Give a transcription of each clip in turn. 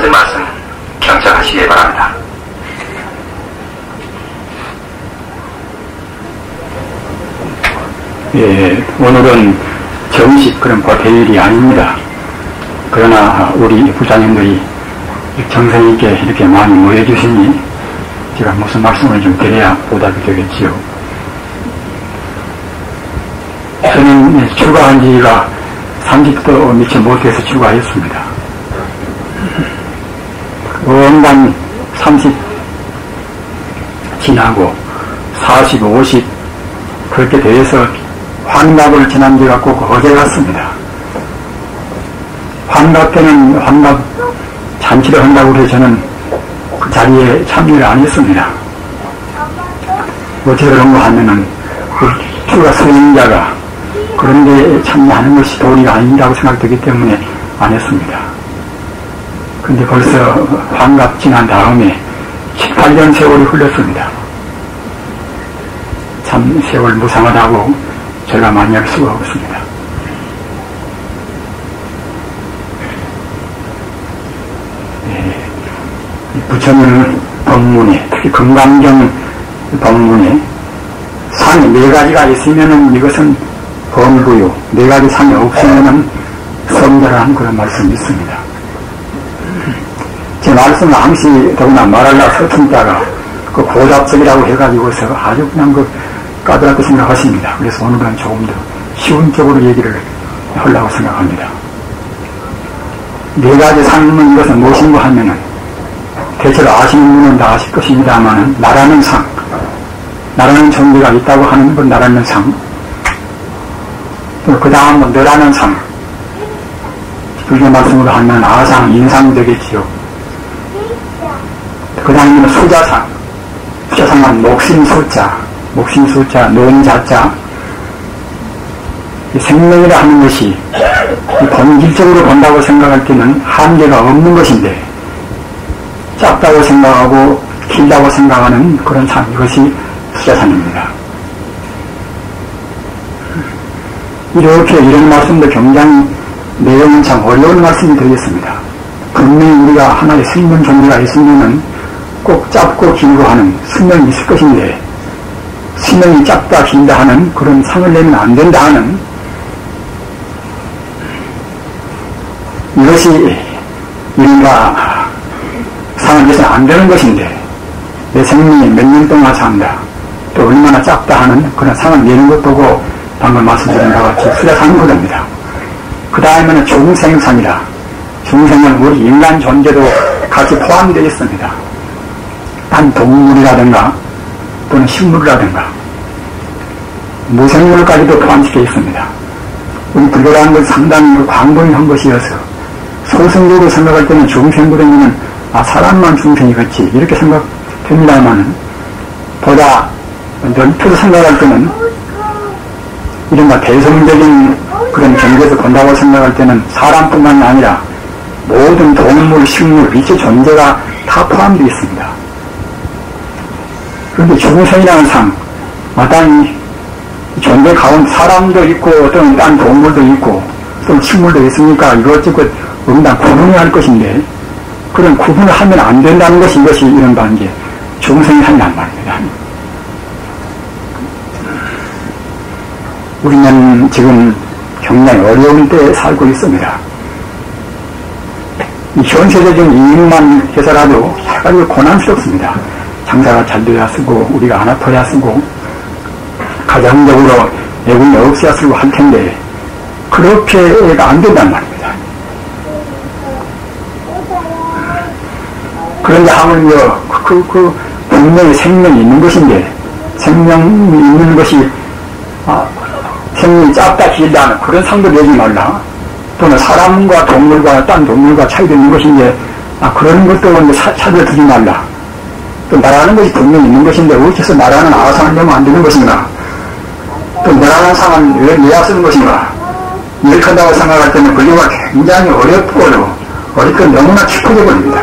그 말씀 경청하시기 바랍니다. 예, 오늘은 정식 그런 법회일이 아닙니다. 그러나 우리 부장님들이 정성 있게 이렇게 많이 모여주시니 제가 무슨 말씀을 좀 드려야 보답이 되겠지요. 저는 출가한 지가 30도 미처 못해서 출가했습니다. 원단 30 지나고 40, 50 그렇게 돼서 환갑을 지난 지가 꼭 어제 같습니다. 환갑 때는 환갑 잔치를 한다고 해서 저는 그 자리에 참여를 안 했습니다. 어째 그런 거 하면은 출가 수행자가 그런데 참여하는 것이 도리가 아니라고 생각되기 때문에 안 했습니다. 근데 벌써 환갑 지난 다음에 7, 8년 세월이 흘렀습니다. 참 세월 무상하다고 제가 많이 할 수가 없습니다. 부처님 법문에, 특히 금강경 법문에 상이 4가지가 있으면은 이것은 범부요, 4가지 상이 없으면은 성자라는 그런 말씀이 있습니다. 제 말씀을 항시 더구나 말하려고 서툰다가 그 고답적이라고 해가지고서 아주 그냥 그 까다롭게 생각하십니다. 그래서 오늘은 조금 더 쉬운 쪽으로 얘기를 하려고 생각합니다. 4가지 상은 이것은 무엇인가 하면은 대체로 아시는 분은 다 아실 것입니다만 나라는 상, 나라는 존재가 있다고 하는 건 나라는 상, 또 그 다음은 너라는 상, 불교 말씀으로 하면 아상, 인상 되겠지요. 그 다음에는 수자상, 수자상은 목심 숫자, 논자자, 생명이라 하는 것이 본질적으로 본다고 생각할 때는 한계가 없는 것인데 작다고 생각하고 길다고 생각하는 그런 상, 이것이 수자상입니다. 이렇게 이런 말씀도 굉장히 내용은 참 어려운 말씀이 되겠습니다. 분명히 우리가 하나의 생명 존재가 있으면은 꼭 짧고 길고 하는 수명이 있을 것인데 수명이 짧다 길다 하는 그런 상을 내면 안 된다 하는 이것이 우리가 상을 내서는 안 되는 것인데 내 생명이 몇 년 동안 산다 또 얼마나 짧다 하는 그런 상을 내는 것 보고 방금 말씀드린 것 같이 수자상을 부릅니다. 그 다음에는 중생상이라 중생은 우리 인간 존재도 같이 포함되어 있습니다. 단 동물이라든가 또는 식물이라든가 무생물까지도 포함시켜 있습니다. 우리 불교라는 것은 상당히 광범위한 것이어서 소승적으로 생각할 때는 중생보다는 사람만 중생이겠지 이렇게 생각됩니다만 보다 넓혀서 생각할 때는 이른바 대성적인 그런 경계에서 본다고 생각할 때는 사람뿐만이 아니라 모든 동물, 식물, 일체 존재가 다 포함되어 있습니다. 그런데 중생이라는 상, 마땅히 존재 가운데 사람도 있고 어떤 딴 동물도 있고 또 식물도 있으니까 이것저것 응당 구분을 할 것인데 그런 구분을 하면 안 된다는 것이 이것이 이른바 이제 중생상이란 말입니다. 우리는 지금 굉장히 어려운 때에 살고 있습니다. 이 현세적인 이익만 해서라도 아주 고난스럽습니다. 장사가 잘 돼야 쓰고 우리가 안 아파야 쓰고 가정적으로 애군이 없어야 쓰고 할 텐데 그렇게가 안 된단 말입니다. 그런데 하물며 분명히 생명이 있는 것인데 생명이 있는 것이 생명이 짧다 길다 하는 그런 상도 내지 말라. 또는 사람과 동물과 딴 동물과 차이도 있는 것인데 그런 것도 차별 두지 말라. 또 나라는 것이 분명히 있는 것인데 어째서 나라는 아상을 내면 안 되는 것인가? 또 나라는 상은 왜 내야 쓰는 것인가? 이렇게 한다고 생각할 때는 불교가 굉장히 어렵고 어렵고 너무나 깊어져 버립니다.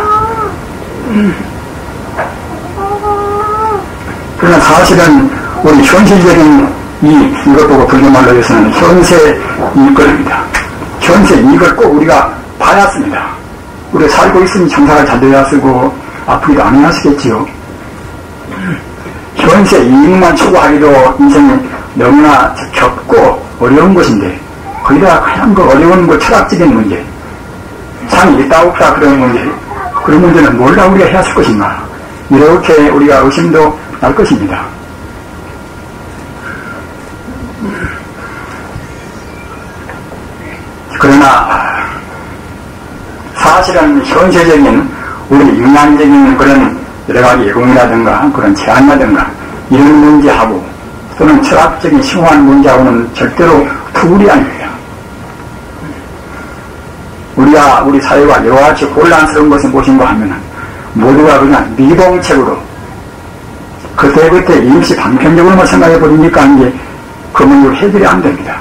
그러나 사실은 우리 현실적인 이것 보고 불교말로 해서는 현세 이익걸입니다. 현세 이익을 꼭 우리가 봐야 습니다. 우리가 살고 있으니 장사가 잘 되어야 쓰고 앞으로도 안 해야 쓰겠지요. 현세 이익만 추구하기도 인생이 너무나 겹고 어려운 것인데 거기다가 그냥 그 어려운 그 철학적인 문제, 참 있다 없다 그런 문제, 그런 문제는 뭘로 우리가 해야 쓸 것인가, 이렇게 우리가 의심도 날 것입니다. 그러나 사실은 현세적인 우리 인간적인 그런 여러가지 예공이라든가 그런 제안이라든가 이런 문제하고 또는 철학적인 심오한 문제하고는 절대로 투구리 아닙니다. 우리 사회가 여러가지 혼란스러운 것이 무엇인가 하면은 모두가 그냥 미봉책으로 그때그때 임시 방편적으로만 생각해 버리니까 이제 그 문제로 해결이 안 됩니다.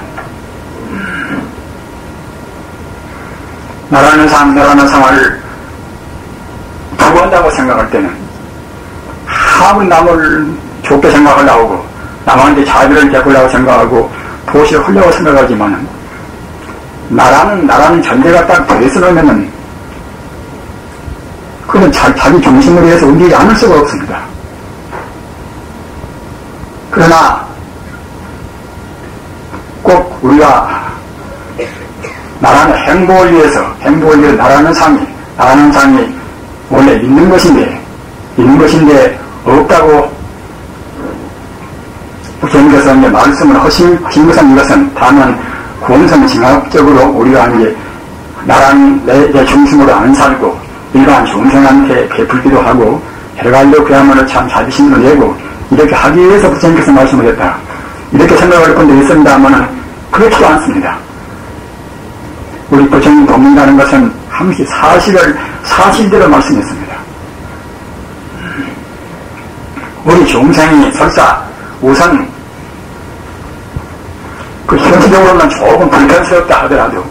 나라는 상을 구한다고 생각할 때는 아무리 남을 좋게 생각하려고 남한테 자비를 베풀려고 생각하고 도시를 하려고 생각하지만은 나라는 전제가 딱 되어서면은 그건 자기 중심으로 해서 움직이지 않을 수가 없습니다. 그러나 꼭 우리가 나라는 행복을 위해서 나라는 상이 원래 있는 것인데 없다고 부처님께서 이제 말씀을 하신 것은 이것은 다만 공성징악적으로 우리가 이제 나라는 내 중심으로 안 살고 일반 중생한테 베풀기도 하고 여러 가지로 그야말로 참 자비심도 내고 이렇게 하기 위해서 부처님께서 말씀하셨다, 이렇게 생각할 분도 있습니다만은 그렇지도 않습니다. 우리 부처님 법문이라는 것은 항시 사실대로 말씀했습니다. 우리 중생이 설사 우선 그 현실적으로는 조금 불편스럽다 하더라도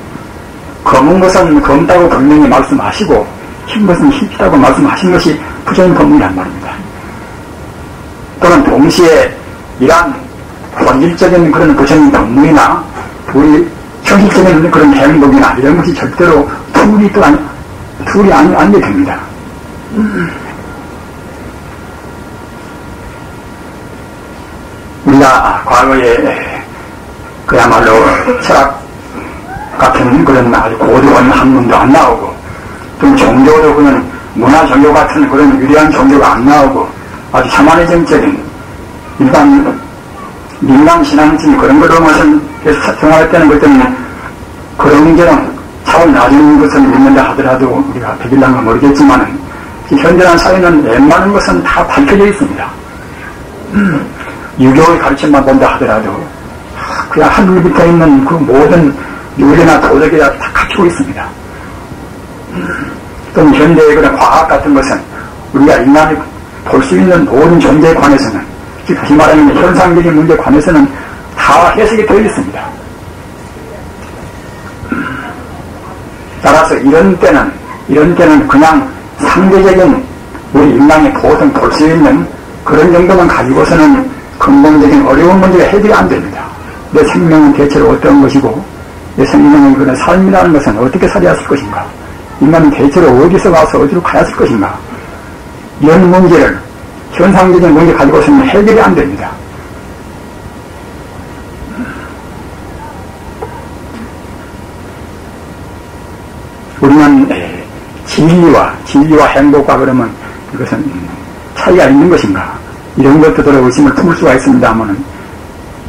검은 것은 검다고 분명히 말씀하시고 흰 것은 흰다고 말씀하신 것이 부처님 법문이란 말입니다. 또는 동시에 이러한 본질적인 그런 부처님 법문이나 우리 현실적인 그런 행동이나 이런 것이 절대로 툴이 아니게 됩니다. 우리가 과거에 그야말로 철학 같은 그런 아주 고도한 학문도 안 나오고 또 종교도 그런 문화 종교 같은 그런 유리한 종교가 안 나오고 아주 샤머니즘적인 일반 민간 신앙적인 그런 것으로만 생활할 때는 그때는 그런 문제는 차원 낮은 것을 믿는다 하더라도 우리가 백일난가 모르겠지만은 현대한 사회는 웬만한 것은 다 밝혀져 있습니다. 유교의 가르침만 본다 하더라도 그냥 하늘 밑에 있는 그 모든 윤리나 도덕이 다 갖추고 있습니다. 또 현대의 그런 과학 같은 것은 우리가 인간이 볼 수 있는 모든 존재에 관해서는, 다시 말하면 현상적인 문제에 관해서는 다 해석이 되어 있습니다. 따라서 이런 때는 그냥 상대적인 우리 인간이 보통 볼 수 있는 그런 정도만 가지고서는 근본적인 어려운 문제가 해결이 안 됩니다. 내 생명은 대체로 어떤 것이고 내 생명의 그런 삶이라는 것은 어떻게 살아야 할 것인가, 인간은 대체로 어디서 와서 어디로 가야 할 것인가, 이런 문제를 현상적인 문제 가지고서는 해결이 안 됩니다. 우리는 진리와 행복과 그러면 이것은 차이가 있는 것인가, 이런 것들로 의심을 품을 수가 있습니다만은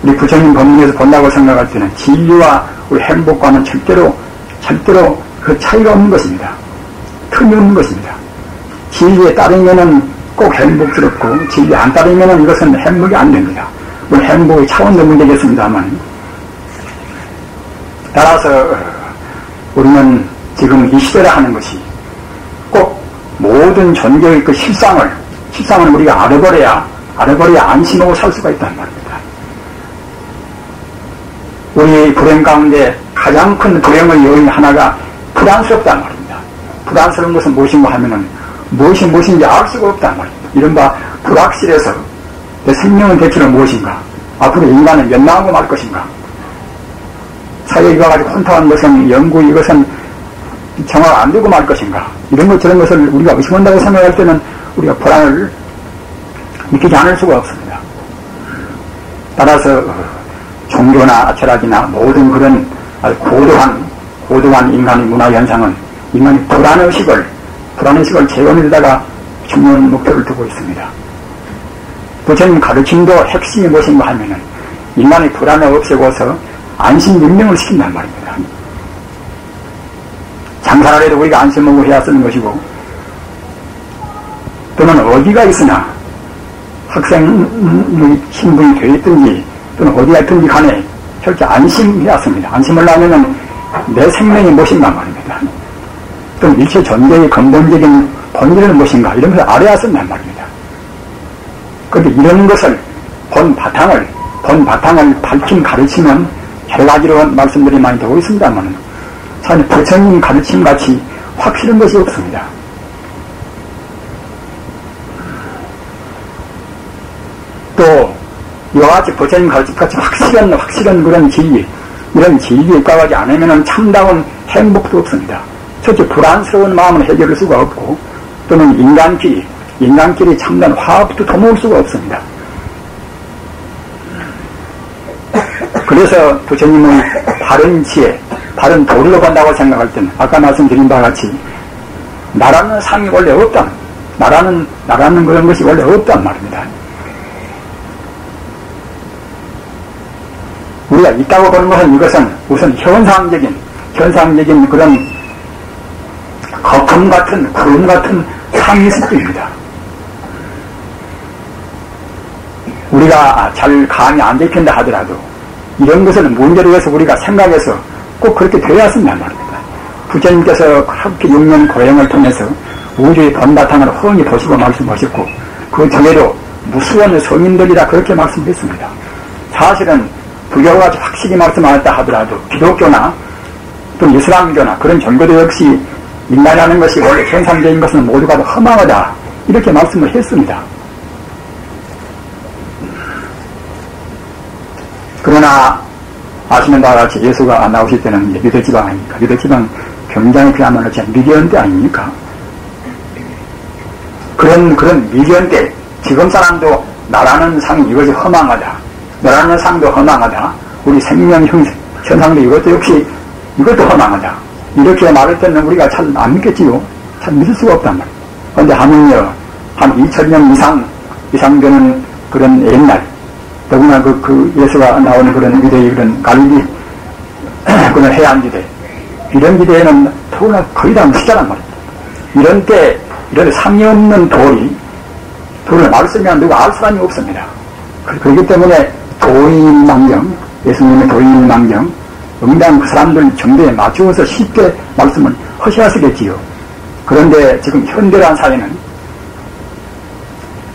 우리 부처님 법문에서 본다고 생각할 때는 진리와 우리 행복과는 절대로 그 차이가 없는 것입니다. 틈이 없는 것입니다. 진리에 따르면은 꼭 행복스럽고 진리 안 따르면은 이것은 행복이 안 됩니다. 물론 행복의 차원도 문제겠습니다만, 따라서 우리는 지금 이 시대라 하는 것이 꼭 모든 종교의 그 실상을 우리가 알아버려야 안심하고 살 수가 있다는 말입니다. 우리 불행 가운데 가장 큰 불행의 요인 하나가 불안스럽다는 말입니다. 불안스러운 것은 무엇인가 하면은 무엇인지 알 수가 없다는 말입니다. 이른바 불확실해서 내 생명은 대체로 무엇인가, 앞으로 인간은 멸망하고 말 것인가, 사회에 가지고 혼탁한 것은 영구 이것은 정화가 안 되고 말 것인가, 이런 것 저런 것을 우리가 의심한다고 생각할 때는 우리가 불안을 느끼지 않을 수가 없습니다. 따라서 종교나 철학이나 모든 그런 아주 고도한 인간의 문화 현상은 인간이 불안의식을 재현에다가 중요한 목표를 두고 있습니다. 부처님 가르침도 핵심이 무엇인가 하면은 인간의 불안을 없애고서 안심명령을 시킨단 말입니다. 장사를 해도 우리가 안심하고 해야 쓰는 것이고, 또는 어디가 있으나 학생의 신분이 되어 있든지 또는 어디가 있든지 간에 철저히 안심해야 씁니다. 안심을 하면은 내 생명이 무엇인가 말입니다. 또는 일체 존재의 근본적인 본질은 무엇인가, 이런 것을 알아야 쓴단 말입니다. 그런데 이런 것을 본 바탕을 밝힌 가르침은 여러 가지로 말씀들이 많이 되고 있습니다만 사실 부처님 가르침같이 확실한 것이 없습니다. 또 이와 같이 부처님 가르침같이 확실한 그런 진리, 이런 진리에 입각하지 않으면 참다운 행복도 없습니다. 첫째, 불안스러운 마음을 해결할 수가 없고, 또는 인간끼리 참된 화합도 도모할 수가 없습니다. 그래서 부처님은 바른 지혜, 바른 도리로 간다고 생각할 때는 아까 말씀드린 바와 같이 나라는 상이 원래 없다, 나라는 그런 것이 원래 없단 말입니다. 우리가 있다고 보는 것은 이것은 우선 현상적인 그런 거품 같은 구름 같은 상이 있을 뿐입니다. 우리가 잘 감이 안 잡힌다 하더라도 이런 것을 문제로 해서 우리가 생각해서 꼭 그렇게 되어야 쓴단 말입니다. 부처님께서 그렇게 6년 고행을 통해서 우주의 본바탕을 훤히 보시고 말씀하셨고, 그 뒤에도 무수한 성인들이라 그렇게 말씀했습니다. 사실은 불교가 확실히 말씀하셨다 하더라도 기독교나 또 이슬람교나 그런 종교도 역시 인간이라는 것이 원래 현상적인 것은 모두가 다 허망하다, 이렇게 말씀을 했습니다. 그러나 아시는 바와 같이 예수가 나오실 때는 유대지방 아닙니까? 유대지방 굉장히 그야말로 미련 때 아닙니까? 그런 미련 때 지금 사람도 나라는 상이 이것이 허망하다, 너라는 상도 허망하다, 우리 생명 현상도 이것도 역시 이것도 허망하다, 이렇게 말할 때는 우리가 잘 안 믿겠지요. 잘 믿을 수가 없단 말이에요. 그런데 하물며 한 2000년 이상 되는 그런 옛날, 더구나 그 예수가 나오는 그런 유대의 그런 갈릴리 그런 해안지대, 이런 지대에는 더구나 거의 다 무시자란 말이에요. 이런 때 이런 상이 없는 돌을 말씀하면 누가 알 사람이 없습니다. 그렇기 때문에 도인망정, 예수님의 도인망정, 응당 그 사람들 정도에 맞추어서 쉽게 말씀을 하셔야겠지요. 그런데 지금 현대란 사회는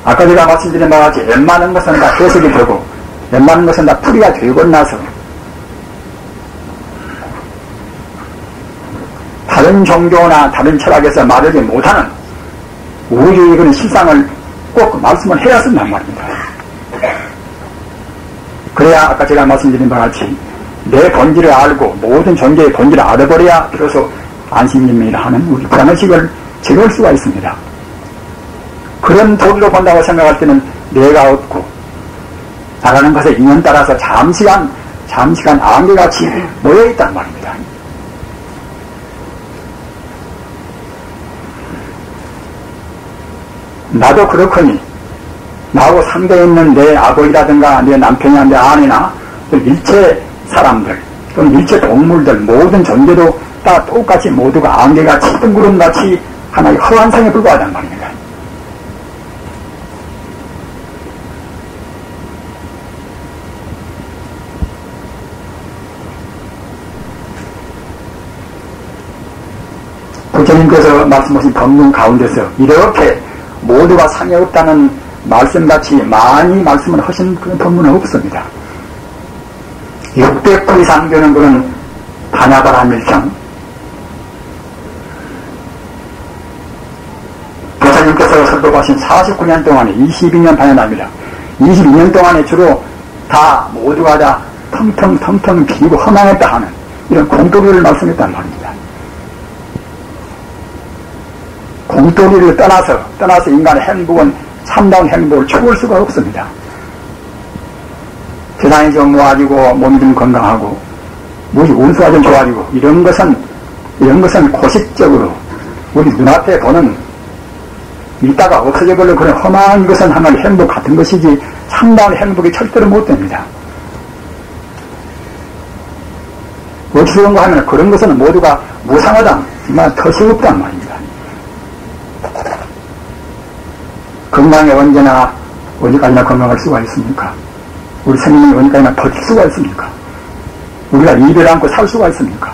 아까 제가 말씀드린 바와 같이 웬만한 것은 다 해석이 되고 웬만한 것은 다 풀이가 되고 나서 다른 종교나 다른 철학에서 말하지 못하는 우주의 그런 실상을 꼭 말씀을 해야 쓴단 말입니다. 그래야 아까 제가 말씀드린 바와 같이 내 본질을 알고 모든 존재의 본질을 알아버려야 비로소 안심입니다 하는 우리 불안의식을 제거할 수가 있습니다. 그런 도리로 본다고 생각할 때는 내가 없고 나라는 것에 인연 따라서 잠시간 안개같이 모여있단 말입니다. 나도 그렇거니 나하고 상대에 있는 내 아버지라든가 내 남편이나 내 아내나 일체 사람들 또는 일체 동물들 모든 존재도 다 똑같이 모두가 안개같이 뜬구름같이 하나의 허한 상에 불과하단 말입니다. 부처님께서 말씀하신 법문 가운데서 이렇게 모두가 상해 없다는 말씀같이 많이 말씀을 하신 그런 법문은 없습니다. 600부 이상 되는 그런 반야바라밀경, 부처님께서 설법하신 49년 동안에 22년 반야랍니다. 22년 동안에 주로 다 모두가 다 텅텅 비고 허망했다 하는 이런 공도를 말씀했단 말입니다. 엉터리를 떠나서 인간의 행복은 참다운 행복을 추구할 수가 없습니다. 세상이 좀 모아지고 몸이 좀 건강하고 무엇이 운수가 좀 좋아지고 이런 것은 고식적으로 우리 눈앞에 보는 있다가 없어져 버려 그런 험한 것은 하나의 행복 같은 것이지 참다운 행복이 절대로 못 됩니다. 어찌 그런가 하면 그런 것은 모두가 무상하다, 정말 터시없단 말입니다. 건강에 언제나 어디까지나 건강할 수가 있습니까? 우리 생명이 어디까지나 버틸 수가 있습니까? 우리가 이별 않고 살 수가 있습니까?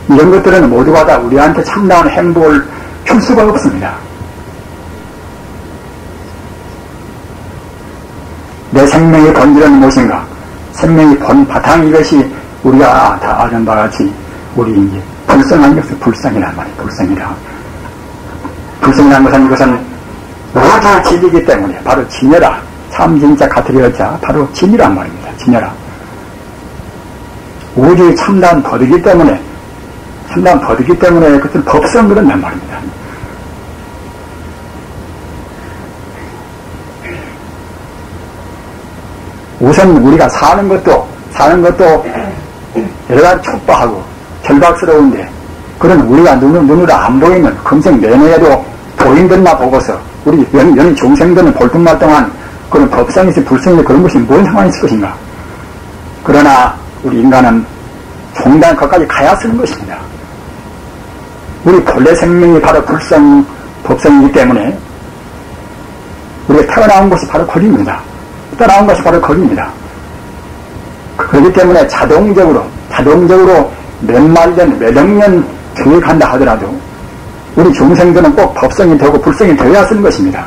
이런 것들은 모두가 다 우리한테 참다운 행복을 줄 수가 없습니다. 내 생명의 본질은 무엇인가? 생명의 본 바탕 이것이 우리가 다 아는 바와 같이 우리 이제 불성한 것은 불성이란 말이에요. 불성이라는 것은 모두 진리이기 때문에 바로 진여라. 참 진짜 가트리어자 바로 진이란 말입니다. 진여라. 우주의 참다운 법이기 때문에 그것은 법성 그런단 말입니다. 우선 우리가 사는 것도 여러 가지 촉박하고 절박스러운데 그런 우리가 눈으로 안 보이면 금생 내내에도 보인듯나 보고서 우리 연인 중생들은 볼뚱말뚱한 그런 법성이지 불성이지 그런 것이 뭔 상관이 있을 것인가. 그러나 우리 인간은 종단 거기까지 가야 쓰는 것입니다. 우리 본래 생명이 바로 법성이기 때문에 우리가 태어나온 것이 바로 거리입니다. 떠나온 것이 바로 거리입니다. 그렇기 때문에 자동적으로 몇 억 년 교육한다 하더라도 우리 중생들은 꼭 법성이 되고 불성이 되어야 쓰는 것입니다.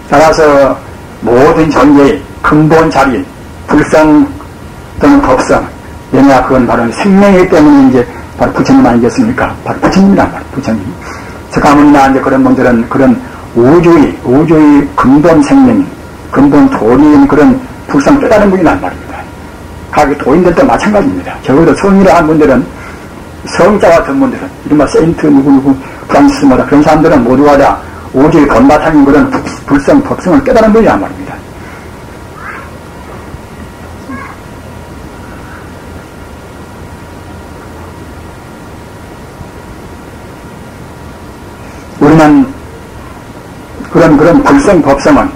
따라서 모든 존재의 근본 자리인 불성 또는 법성, 왜냐 그건 바로 생명이기 때문에 이제 바로 부처님 아니겠습니까? 바로 부처님이란 말이에요. 부처님. 석가모니나 이제 그런 분들은 그런 우주의 근본 생명, 근본 도리인 그런 불성 깨달은 분이란 말입니다. 각 도인들도 마찬가지입니다. 적어도 성이라 한 분들은 성자 같은 분들은 이른바 세인트 누구 프란시스 뭐다 그런 사람들은 모두가 다 우주의 본바탕인 그런 불성, 법성을 깨달은 분이란 말입니다. 우리는 그런 불성, 법성은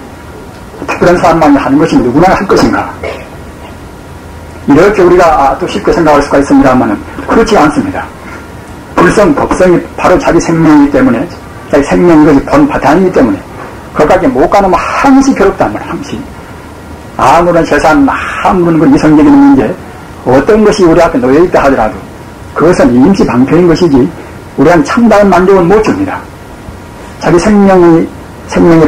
특별한 사람만이 하는 것이 누구나 할 것인가? 이렇게 우리가 또 쉽게 생각할 수가 있습니다만은 그렇지 않습니다. 불성, 법성이 바로 자기 생명이기 때문에 자기 생명이 것이 본 바탕이기 때문에 거기까지 못 가는 뭐 항시 괴롭단 말이야. 항시 아무런 재산, 아무런 그 이성적인 문제 어떤 것이 우리 앞에 놓여있다 하더라도 그것은 임시 방편인 것이지 우리한테 참다운 만족은 못 줍니다. 자기 생명이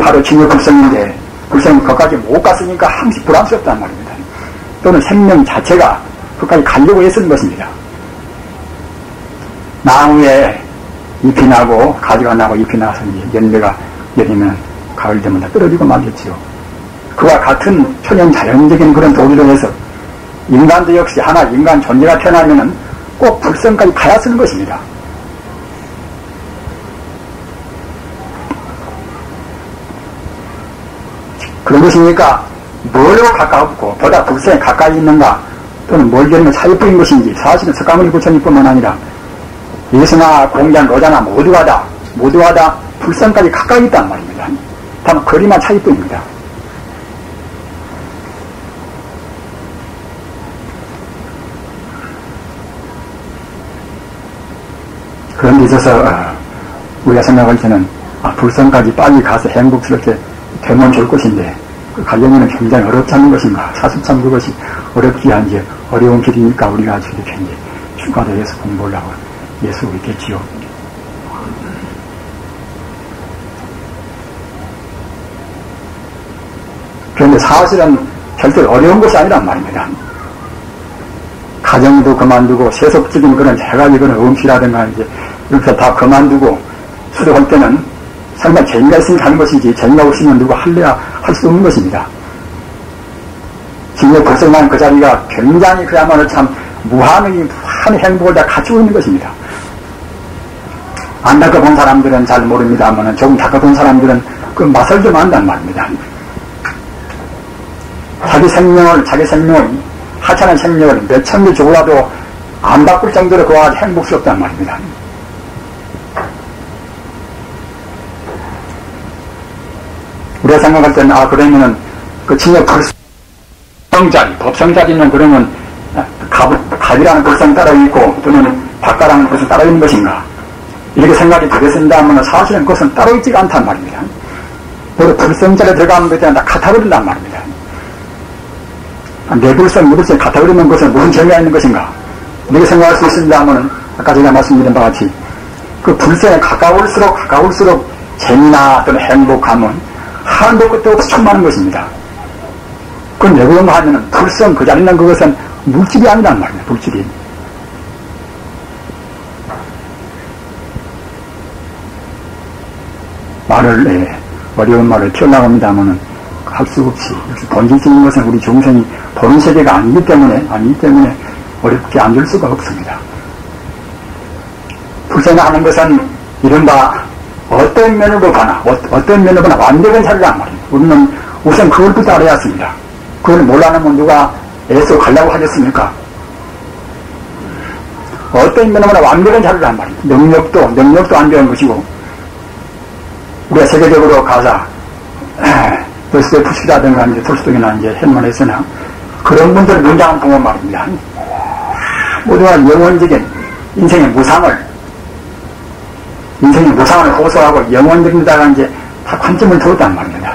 바로 진여 불성인데 불성이 거기까지 못 갔으니까 항시 불안스럽단 말입니다. 또는 생명 자체가 거기까지 가려고 애쓰는 것입니다. 나무에 잎이 나고 가지가 나고 잎이 나서 이제 열매가 열리면 가을 되면 다 떨어지고 말겠지요. 그와 같은 천연 자연적인 그런 도리로 해서 인간도 역시 하나 인간 존재가 태어나면은 꼭 불성까지 가야 쓰는 것입니다. 그런 것이니까 뭘로 가깝고 보다 불성에 가까이 있는가 또는 뭘 겨누면 차이뿐인 것인지 사실은 석가모니 부처님뿐만 아니라 예수나 공자나 로자나 모두가 다 불성까지 가까이 있단 말입니다. 다만 거리만 차이뿐입니다. 그런 데 있어서 우리가 생각할 때는 불성까지 빨리 가서 행복스럽게 되면 좋을 것인데 가려면 굉장히 어렵지 않은 것인가. 사실 참 그것이 어렵기야 이제 어려운 길이니까 우리가 아주 이렇게 이제 추가되어서 공부를 하고 예수 있겠지요. 그런데 사실은 절대로 어려운 것이 아니란 말입니다. 가정도 그만두고 세속적인 그런 제가지 그런 음식이라든가 이제 이렇게 다 그만두고 수도할 때는 설마 죄인가 있으니 하는 것이지 죄인가 없으면 누가 할래야 할 수 없는 것입니다. 진짜 불성한 그 자리가 굉장히 그야말로 참 무한의 행복을 다 갖추고 있는 것입니다. 안 닦아본 사람들은 잘 모릅니다만 조금 닦아본 사람들은 그 맛을 좀 안단 말입니다. 자기 생명을 하찮은 생명을 몇천 개 죽어라도 안 바꿀 정도로 그와 행복스럽단 말입니다. 우리가 생각할 때는 그러면은 그 진짜 법성자리는 그러면 갑이라는 불성 따로 있고 또는 박가라는 불성 따로 있는 것인가? 이렇게 생각이 되겠습니다 하면 사실은 그것은 따로 있지가 않단 말입니다. 바로 불성자리에 들어가는 것에 다 같아버린단 말입니다. 내 불성이 같아버리면 그것은 무슨 재미가 있는 것인가? 이렇게 생각할 수 있습니다 하면 아까 제가 말씀드린 바와 같이 그 불성에 가까울수록 재미나 또는 행복함은 한도 끝도 없이 충만한 것입니다. 그건 왜 그런가 하면은 불성 그 자리에 있는 그것은 물질이 아니란 말이에요. 물질이. 어려운 말을 튀어나갑니다만은 할 수 없이 본질적인 것은 우리 중생이 보는 세계가 아니기 때문에 어렵게 앉을 수가 없습니다. 불생하는 것은 이른바 어떤 면으로 보나 완벽한 자리란 말이에요. 우리는 우선 그걸부터 알아야 했습니다. 그걸 몰라내면 누가 애써 가려고 하겠습니까? 어떤 면으로 완벽한 자리란 말이에요. 능력도 안 되는 것이고 우리가 세계적으로 가자 도스토옙스키라든가 이제 톨스토이나 이제 헬만에서나 그런 분들 문장을 보면 말입니다. 모두가 영원적인 인생의 무상을 호소하고 영원적인 데다가 이제 다 관점을 두었단 말입니다.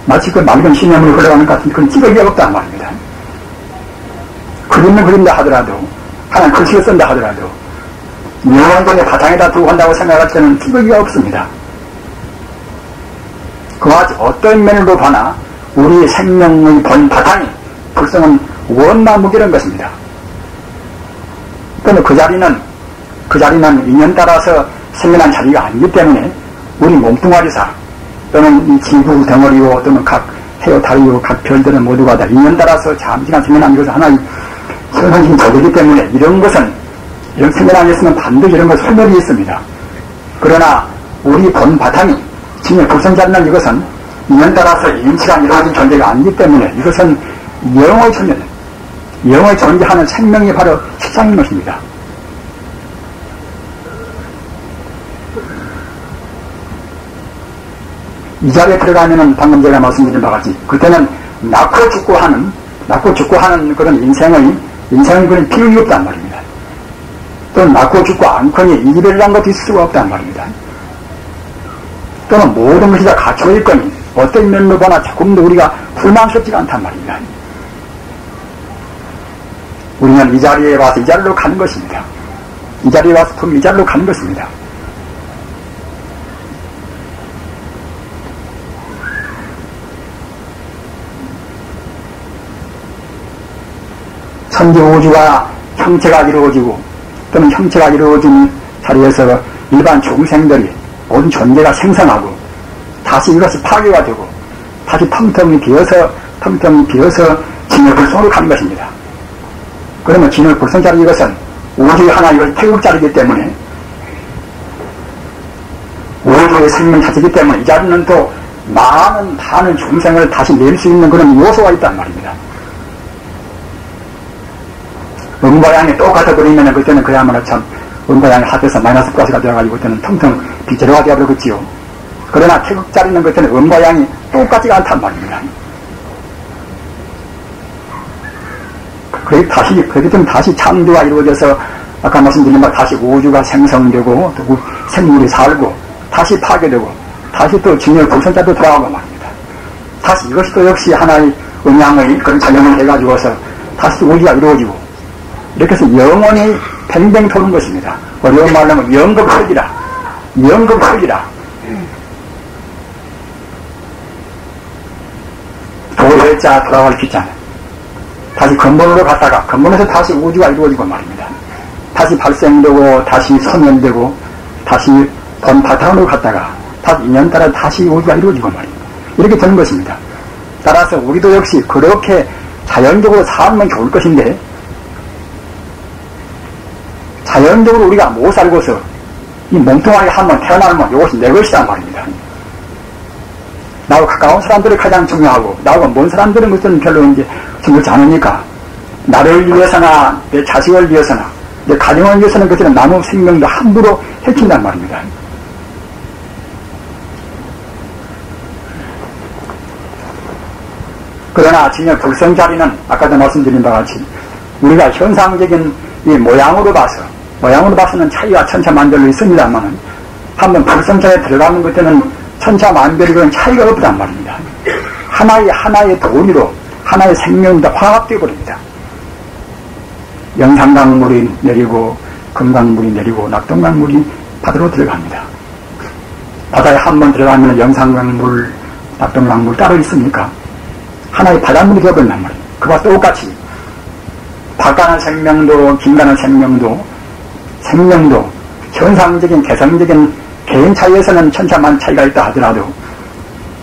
마치 그 맑은 신념으로 흘러가는 것 같은 그런 찌꺼기가 없단 말입니다. 그림을 그린다 하더라도 하나는 글씨를 쓴다 하더라도 영원전의 바탕에다 두고 한다고 생각할 때는 찌꺼기가 없습니다. 그와 어떤 면으로 봐나 우리 생명의 본 바탕이 불성은 원만무결한 것입니다. 또는 그 자리는 인연 따라서 생겨난 자리가 아니기 때문에 우리 몸뚱아리사 또는 이 지구 덩어리고 또는 각 해요 달이고 각 별들은 모두가 다 인연 따라서 잠시간 생겨난 것은 하나의 현상적인 자리이기 때문에 이런 생겨난 것은 반드시 이런 것 소멸이 있습니다. 그러나 우리 본 바탕이 진의 불성자리는 이것은 인연 따라서 인치가 이루어진 존재가 아니기 때문에 이것은 영의 존재하는 생명이 바로 실상인 것입니다. 이 자리에 들어가면은 방금 제가 말씀드린 바와 같이 그때는 낳고 죽고 하는 그런 인생의 그런 비용이 없단 말입니다. 또는 낳고 죽고 않거니 이별이란 것도 있을 수가 없단 말입니다. 또는 모든 것이 다 갖춰 있거니 어떤 면으로 보나 조금도 우리가 불만스럽지가 않단 말입니다. 우리는 이 자리에 와서 이 자리로 가는 것입니다. 이 자리에 와서 이 자리로 가는 것입니다. 천지 우주가 형체가 이루어지고 또는 형체가 이루어진 자리에서 일반 중생들이 모든 존재가 생성하고 다시 이것이 파괴가 되고 다시 텅텅이 비어서 진의 불성으로 가는 것입니다. 그러면 진의 불성자리 이것은 우주의 하나 이것이 태극자리이기 때문에 우주의 생명 자체이기 때문에 이 자리는 또 많은 중생을 다시 낼 수 있는 그런 요소가 있단 말입니다. 음과 양이 똑같아 버리면 그때는 그야말로 참 음과 양이 합해서 마이너스 플러스가 되어가지고 그때는 텅텅 비제로가 되어버리겠지요. 그러나 태극자리는 그때는 음과 양이 똑같지가 않단 말입니다. 그렇게 다시 창조가 이루어져서 아까 말씀드린 바 다시 우주가 생성되고 또 생물이 살고 다시 파괴되고 다시 또 진열 불성자도 돌아가고 말입니다. 다시 이것이 또 역시 하나의 음양의 그런 작용을 해가지고서 다시 우주가 이루어지고 이렇게 해서 영원히 뱅뱅 도는 것입니다. 어려운 말로 하면 영급설이라. 도열자 돌아갈 기잖아요. 다시 근본으로 갔다가 근본에서 다시 우주가 이루어지고 말입니다. 다시 발생되고 다시 소멸되고 다시 본 바탕으로 갔다가 다시 인연 따라 다시 우주가 이루어지고 말입니다. 이렇게 되는 것입니다. 따라서 우리도 역시 그렇게 자연적으로 살면 좋을 것인데 자연적으로 우리가 못 살고서 이 몸뚱아리 한번 태어나면 이것이 내 것이란 말입니다. 나하고 가까운 사람들이 가장 중요하고 나하고 먼 사람들은 것은 별로 이제 중요하지 않으니까 나를 위해서나 내 자식을 위해서나 내 가정을 위해서는 그들은 남의 생명도 함부로 해친단 말입니다. 그러나 진여 불성자리는 아까도 말씀드린 바와 같이 우리가 현상적인 이 모양으로 봐서는 차이가 천차만별로 있습니다만은 한번 불성자에 들어가는 것에는 천차만별이 그런 차이가 없단 말입니다. 하나의 도리로 하나의 생명도 화합되어 버립니다. 영산강물이 내리고 금강물이 내리고 낙동강물이 바다로 들어갑니다. 바다에 한번 들어가면 영산강물, 낙동강물 따로 있습니까? 하나의 바닷물이 되어버린단 말이에요. 그와 똑같이 바가는 생명도 긴가는 생명도 현상적인 개성적인 개인 차이에서는 천차만 차이가 있다 하더라도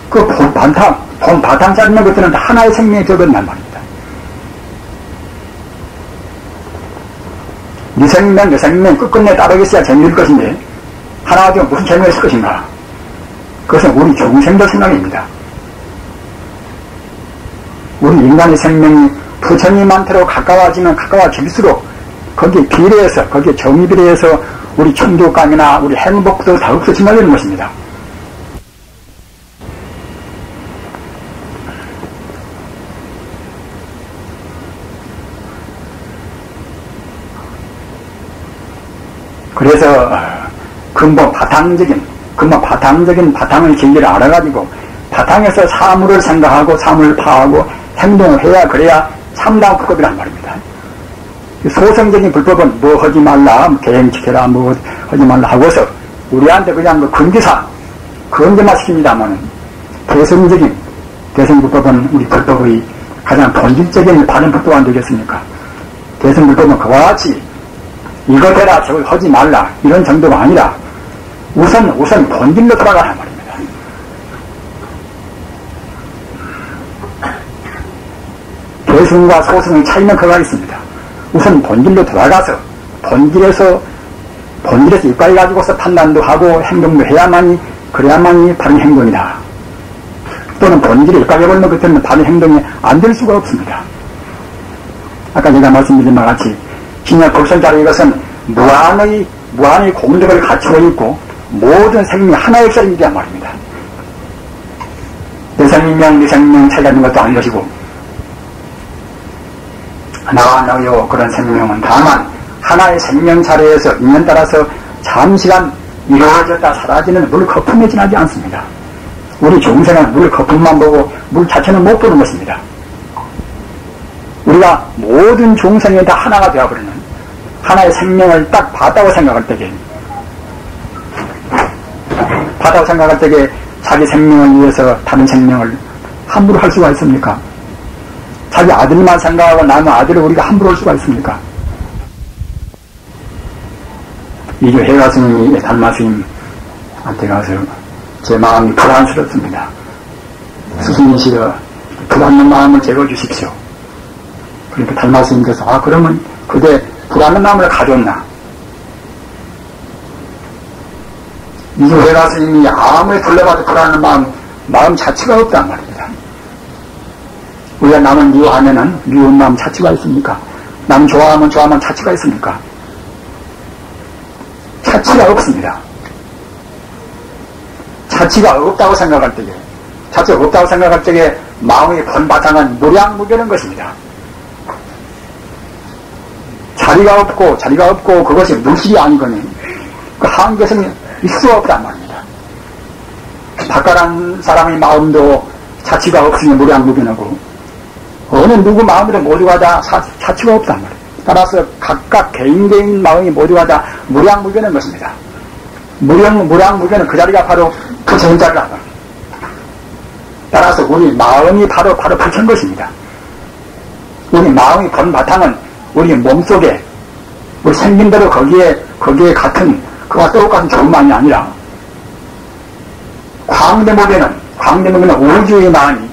그 본 바탕 짜는 것들은 다 하나의 생명이 되어버린단 말입니다. 네 생명, 내 생명 끝끝내 따르겠어야 재미일 것인데 하나가 되면 무슨 재미가 있을 것인가? 그것은 우리 중생들 생각입니다. 우리 인간의 생명이 부처님한테로 가까워지면 가까워질수록 거기에 비례해서 거기에 정이 비례해서 우리 충족감이나 우리 행복도 다 없어진다는 것입니다. 그래서 근본 바탕적인 바탕의 진리를 알아가지고 바탕에서 사물을 생각하고 사물을 파하고 행동을 해야 그래야 참다운 불법이란 말입니다. 소성적인 불법은 뭐 하지 말라, 계행 지켜라, 뭐 하지 말라 하고서 우리한테 그냥 그 금기사 그런데만 시킵니다만 대성적인 대성불법은 우리 불법의 가장 본질적인 바른 불법 안 되겠습니까? 대성불법은 그와 같이 이것 해라 저걸 하지 말라 이런 정도가 아니라 우선 본질로 돌아가란 말입니다. 대승과 소승의 차이는 그가 있습니다. 우선 본질로 돌아가서 본질에서 이까지 가지고서 판단도 하고 행동도 해야만이 그래야만이 바른 행동이다. 또는 본질에 이까지 걸면 그때는 바른 행동이 안 될 수가 없습니다. 아까 제가 말씀드린 바와 같이 진여 불성자리 이것은 무한의 공덕을 갖추고 있고 모든 생명이 하나의 역사이란 말입니다. 내 생명, 네 생명 차이가 있는 것도 아닌 것이고 나와 너요 그런 생명은 다만 하나의 생명 자리에서 인연 따라서 잠시간 이루어졌다 사라지는 물 거품에 지나지 않습니다. 우리 중생은 물 거품만 보고 물 자체는 못 보는 것입니다. 우리가 모든 중생이 다 하나가 되어버리는 하나의 생명을 딱 봤다고 생각할 때에 자기 생명을 위해서 다른 생명을 함부로 할 수가 있습니까? 자기 아들만 생각하고 남의 아들을 우리가 함부로 할 수가 있습니까? 이주 해가스님이 달마스님한테 가서 제 마음이 불안스럽습니다. 스승이시여 불안한 마음을 제거해주십시오. 그러니까 달마스님께서 그러면 그대 불안한 마음을 가졌나? 이주 해가스님이 아무리 불러봐도 불안한 마음 자체가 없단 말입니다. 우리가 남을 미워하면은 미운 마음 자체가 있습니까? 남 좋아하면 자체가 있습니까? 자체가 없습니다. 자체가 없다고 생각할 때에 마음의 본바탕은 무량무변한 것입니다. 자리가 없고 그것이 물질이 아니거니 그 한계성이 있을 수 없단 말입니다. 바깥한 사람의 마음도 자체가 없으면 무량무변하고 어느 누구 마음에도 모두가 다 자체가 없단 말이에요. 따라서 각각 개인 마음이 모두가 다 무량무변한 것입니다. 무량무변은 그 자리가 바로 부처인 자리란 말이에요. 따라서 우리 마음이 바로 부처인 것입니다. 우리 마음의 본 바탕은 우리 몸속에 우리 생긴 대로 거기에 같은 그와 똑같은 좋은만이 아니라 광대목에는 우주의 마음이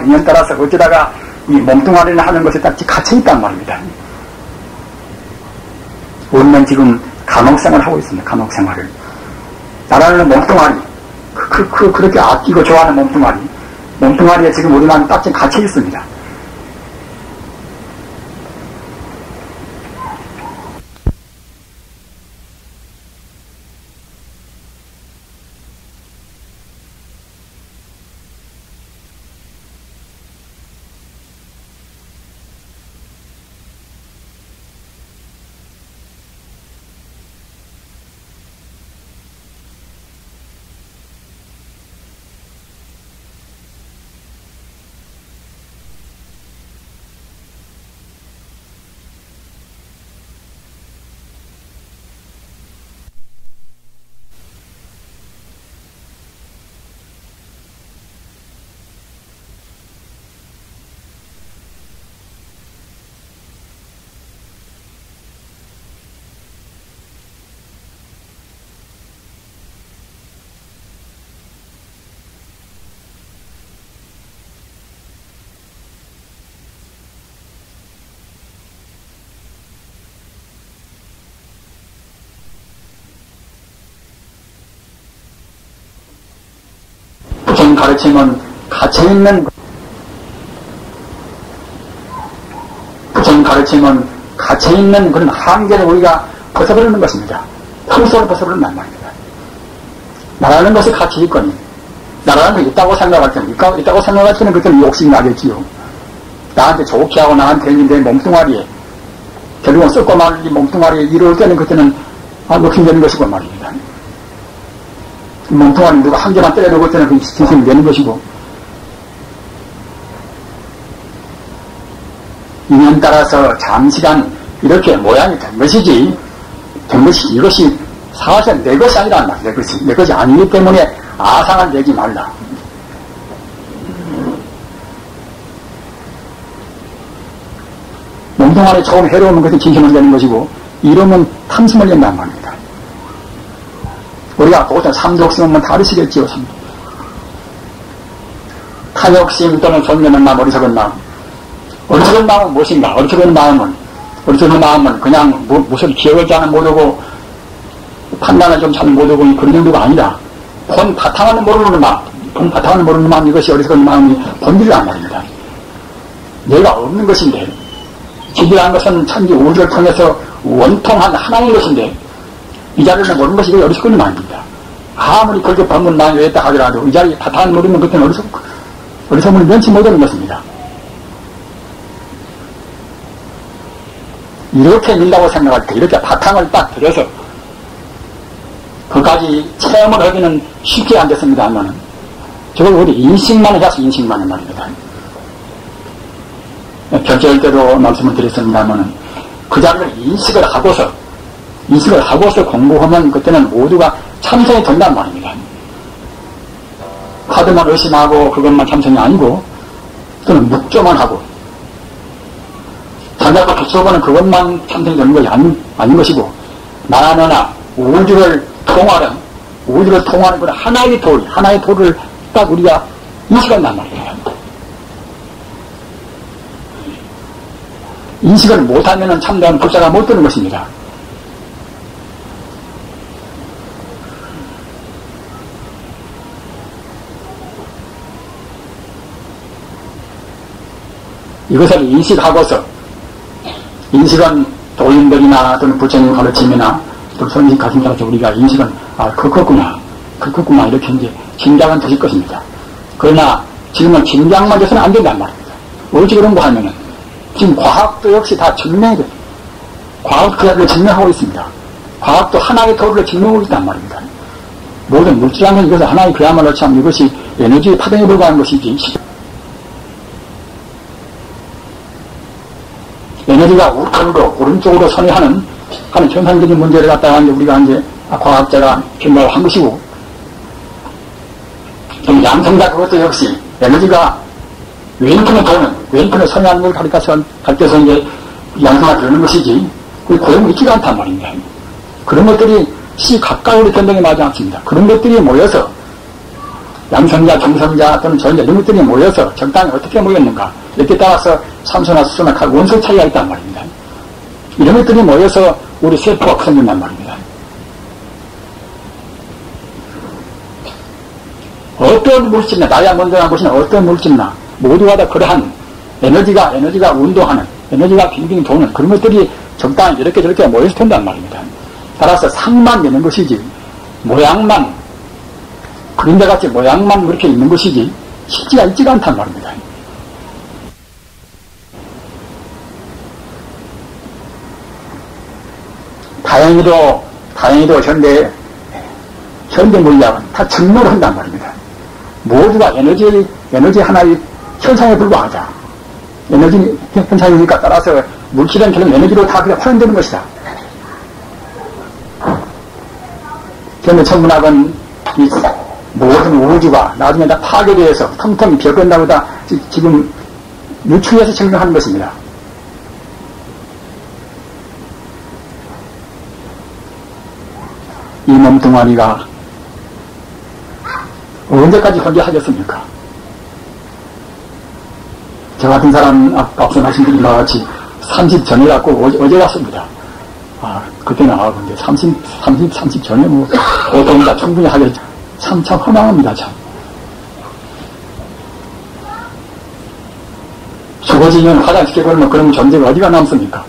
인연 따라서 어쩌다가 이 몸뚱아리를 하는 것에 딱 갇혀있단 말입니다. 우리는 지금 감옥생활을 하고 있습니다. 감옥생활을. 나라는 몸뚱아리, 그렇게 아끼고 좋아하는 몸뚱아리에 지금 우리만 딱 갇혀 있습니다. 부처님 가르침은 갇혀있는 그런 한계를 우리가 벗어버리는 것입니다. 흠속을 벗어버린단 말입니다. 나라는 것이 가치 있거니, 나라는 게 있다고 생각할 때는, 그때는 욕심이 나겠지요. 나한테 좋게 하고 나한테 내 몸뚱아리에, 결국은 썩고 말을 이 몸뚱아리에 이룰 때는 그때는 욕심되는 것이고 말입니다. 몸뚱아리 누가 한 개만 때려놓을 때는 그 진심이 되는 것이고, 인연 따라서 장시간 이렇게 모양이 된 것이지, 이것이 사실 내 것이 아니란 말이야. 내 것이 아니기 때문에 아상을 내지 말라. 몸뚱아리 처음 해로우는 것이 진심을 내는 것이고, 이러면 탐심을 낸단 말입니다. 우리가 보통 삼독심은 다르시겠지요. 탐욕심 또는 존경하는 마음, 어리석은 마음. 어리석은 마음은 무엇인가? 어리석은 마음은 그냥 무슨 기억을 잘 못하고 판단을 좀 잘 못하고 그런 정도가 아니라 본 바탕을 모르는 마음, 이것이 어리석은 마음이 본질이란 말입니다. 내가 없는 것인데, 지지한 것은 천지 우주를 통해서 원통한 하나인 것인데, 이 자리를 모르는 것이 어리석은 마음입니다. 아무리 그렇게 법문만 외웠다 하더라도 이 자리 바탕을 모르면 그때는 어리석음을 면치 못하는 것입니다. 이렇게 민다고 생각할 때, 이렇게 바탕을 딱 들여서 그까지 체험을 하기는 쉽게 안 됐습니다만은, 저걸 우리 인식만을 해서 인식만을 말입니다. 결제할 때도 말씀을 드렸습니다만은, 그 자리를 인식을 하고서 공부하면 그때는 모두가 참선이 된단 말입니다. 카드만 의심하고 그것만 참선이 아니고, 또는 묵조만 하고, 자기가 붙여보는 그것만 참선이 되는 것이 아닌 것이고, 나나 우주를 통하는 그런 하나의 도를 딱 우리가 인식한단 말이에요. 인식을 못하면 참다운 불사가 못 되는 것입니다. 이것을 인식은 도인들이나 또는 부처님 가르침이나 또 선식 가슴에서 우리가 인식은 그렇구나 이렇게 이제 짐작은 되실 것입니다. 그러나 지금은 짐작만 돼서는 안 된단 말입니다. 어찌 그런가 하면은 지금 과학도 역시 다 증명이 돼요. 과학도 증명하고 있습니다. 과학도 하나의 도를 증명하고 있단 말입니다. 모든 물질하면 이것은 하나의 그야말로 참 이것이 에너지의 파동에 불과한 것이지, 에너지가 우측으로 오른쪽으로 선회하는 현상적인 문제를 갖다가 이제 우리가 이제 과학자가 견과를 한 것이고, 좀 양성자 그것도 역시 에너지가 왼편에 선회하는 걸 가르쳐서 이제 양성화 되는 것이지, 그게 고용이 있지가 않단 말입니다. 그런 것들이 시 가까운 변동에 맞지 않습니다. 그런 것들이 모여서 양성자, 중성자 또는 전자 이런 것들이 모여서 적당히 어떻게 모였는가 이렇게 따라서 산소나 수소나 각 원소 차이가 있단 말입니다. 이런 것들이 모여서 우리 세포가 생긴단 말입니다. 어떤 물질이나 다이아몬드나 것이나 어떤 물질이나 모두가 다 그러한 에너지가 운동하는 에너지가 빙빙 도는 그런 것들이 적당히 이렇게 저렇게 모여서 된단 말입니다. 따라서 상만 되는 것이지 모양만 그림자같이 모양만 그렇게 있는 것이지 실제가 있지가 않단 말입니다. 다행히도 현대 물리학은 다 증명을 한단 말입니다. 모두가 에너지 하나의 현상에 불과하다. 에너지 현상이니까 따라서 물질은 결국 에너지로 다 그냥 활용되는 것이다. 현대 천문학은 이 모든 우주가 나중에 다 파괴되어서 텅텅 비어간다고 다 지금 유추해서 증명하는 것입니다. 이 몸뚱아리가 언제까지 존재하겠습니까? 저 같은 사람 앞서 말씀드린 것 같이 30 전에 갖고 어제 왔습니다. 그때는 근데 30 전에 보통 다 충분히 하겠죠. 참 허망합니다, 참. 죽어지면 화장시켜 버리면 그런 존재가 어디가 남습니까?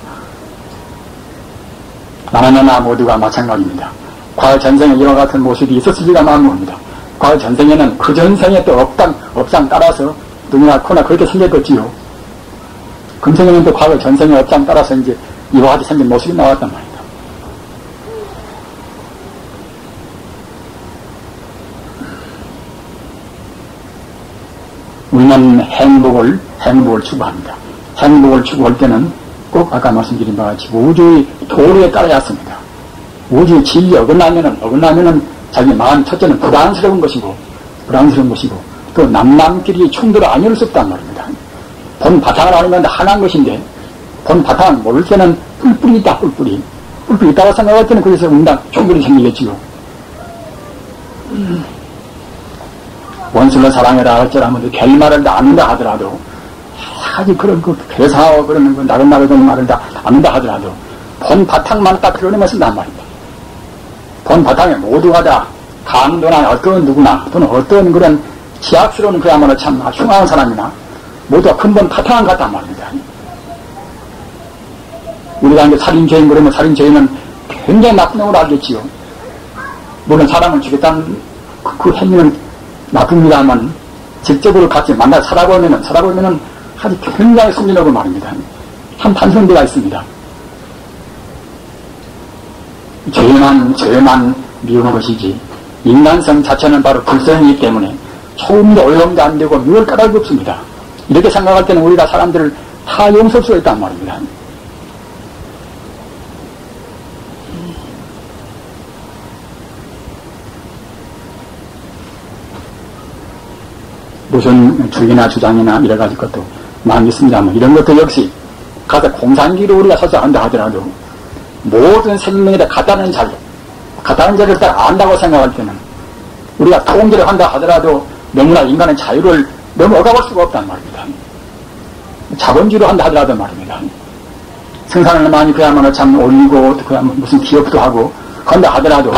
나나 모두가 마찬가지입니다. 과거 전생에 이와 같은 모습이 있었을지가 만무합니다. 과거 전생에는 그 전생에 또 업장 따라서 누구나 코나 그렇게 생겼겠지요. 금생에는 또 과거 전생의 업장 따라서 이제 이와 같이 생긴 모습이 나왔단 말입니다. 우리는 행복을 추구합니다. 행복을 추구할 때는 꼭 아까 말씀드린 바와 같이 우주의 도리에 따라야 합니다. 우주의 진리에 어긋나면은 자기 마음 첫째는 부담스러운 것이고 또 남남끼리 충돌을 안 이룰 수 없단 말입니다. 본 바탕을 아니면 하나인 것인데 본 바탕을 모를 때는 뿔뿔이 있다. 뿔뿔이 있다고 생각할 때는 거기서 응당 충돌이 생기겠지요. 원수를 사랑해라 할지라도 결말을 다 안다 하더라도 아직 그런 괴사하고 그러는 나긋나긋한 말을 다 안다 하더라도 본 바탕만 딱 그려내면 쓴단 말입니다. 본 바탕에 모두가 다 강도나 어떤 누구나 또는 어떤 그런 지악스러운 그야말로 참 흉악한 사람이나 모두가 근본 바탕은 같단 말입니다. 우리가 이제 살인죄인 그러면 살인죄인은 굉장히 나쁜 놈으로 알겠지요. 물론 사람을 죽였다는 그 행위는 나쁩니다만 직접으로 같이 만나 살아보면은 아주 굉장히 순진하고 말입니다. 한 반성대가 있습니다. 죄만 미우는 것이지 인간성 자체는 바로 불성이기 때문에 조금도 오염도 안 되고 미울 까닭이 없습니다. 이렇게 생각할 때는 우리가 사람들을 다 용서할 수가 있단 말입니다. 무슨 주의나 주장이나 이래 가지 것도 많이 있습니다만 이런 것도 역시 가서 공산기로 우리가 서서 한다 하더라도 모든 생명에다 같다는 자를 딱 안다고 생각할 때는 우리가 통제를 한다 하더라도 너무나 인간의 자유를 너무 억압할 수가 없단 말입니다. 자본주의로 한다 하더라도 말입니다. 생산을 많이 그야말로 참 올리고 그야말로 무슨 기업도 하고 한다 하더라도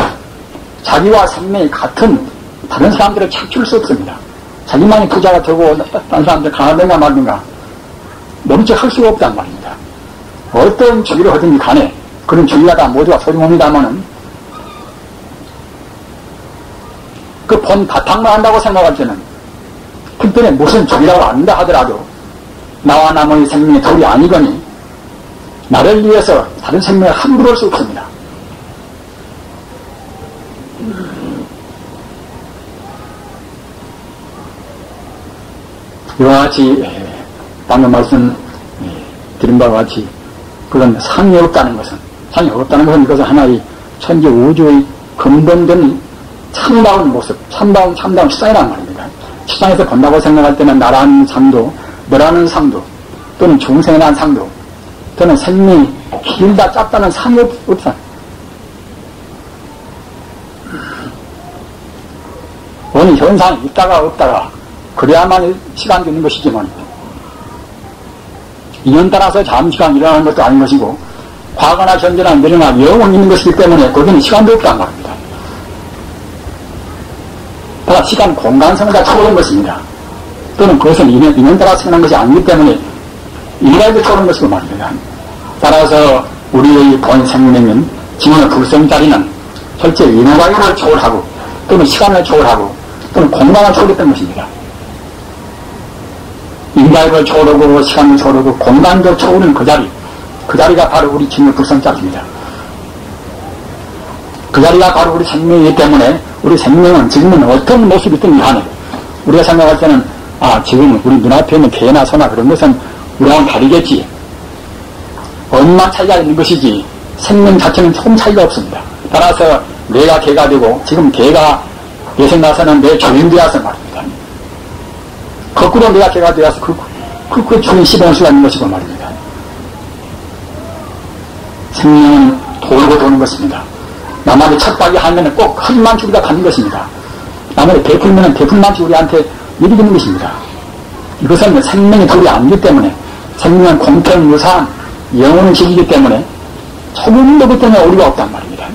자기와 생명이 같은 다른 사람들을 착취할 수 없습니다. 자기만이 부자가 되고 다른 사람들 강하든가 말든가 멈춰 할 수가 없단 말입니다. 어떤 주의를 하든지 간에 그런 주의가 다 모두가 소중합니다마는 그 본 바탕만 한다고 생각할 때는 특별히 무슨 주의라고 안다 하더라도 나와 남의 생명의 도리 아니거니 나를 위해서 다른 생명에 함부로 할 수 없습니다. 이와 같이 방금 말씀 드린 바와 같이 그런 상이 없다는 것은 이것은 하나의 천지 우주의 근본된 참다운 모습, 참다운 시장이란 말입니다. 시장에서 본다고 생각할 때는 나라는 상도, 너라는 상도, 또는 중생에 대한 상도, 또는 생명이 길다 짧다는 상이 없어. 돈이 현상이 있다가 없다가 그래야만 시간이 있는 것이지만 인연 따라서 잠시간 일어나는 것도 아닌 것이고 과거나 현재나 미래나 영원히 있는 것이기 때문에 거기는 시간도 없단 말입니다. 다 시간 공간성을 다 초월한 것입니다. 또는 그것은 인연 따라 생겨난 것이 아니기 때문에 일가에도 초월한 것이고 말입니다. 따라서 우리의 본 생명은 지금의 불성자리는 실제 인과를 초월하고 또는 시간을 초월하고 또는 공간을 초월했던 것입니다. 인과를 초월하고 시간을 초월하고 공간도 초월한 그 자리가 바로 우리 지금의 불성자리입니다. 그 자리가 바로 우리 생명이기 때문에 우리 생명은 지금은 어떤 모습이든 간에 우리가 생각할 때는 지금 우리 눈앞에 있는 개나 소나 그런 것은 우리와는 다르겠지. 얼마 차이가 있는 것이지 생명 자체는 조금 차이가 없습니다. 따라서 내가 개가 되고 지금 개가 내 생각에서는 내 주인 되어서 말입니다. 거꾸로 내가 개가 되어서 그 주인 씹어올 수가 있는 것이고 말입니다. 생명은 돌고 도는 것입니다. 남한테 척박이 하면 꼭 흠만치 우리가 갖는 것입니다. 남한테 베풀면 베풀만치 우리한테 일이 있는 것입니다. 이것은 생명의 돌이 아니기 때문에 생명은 공평무사한 영원한 식이기 때문에 조금도 그 때문에 오류가 없단 말입니다.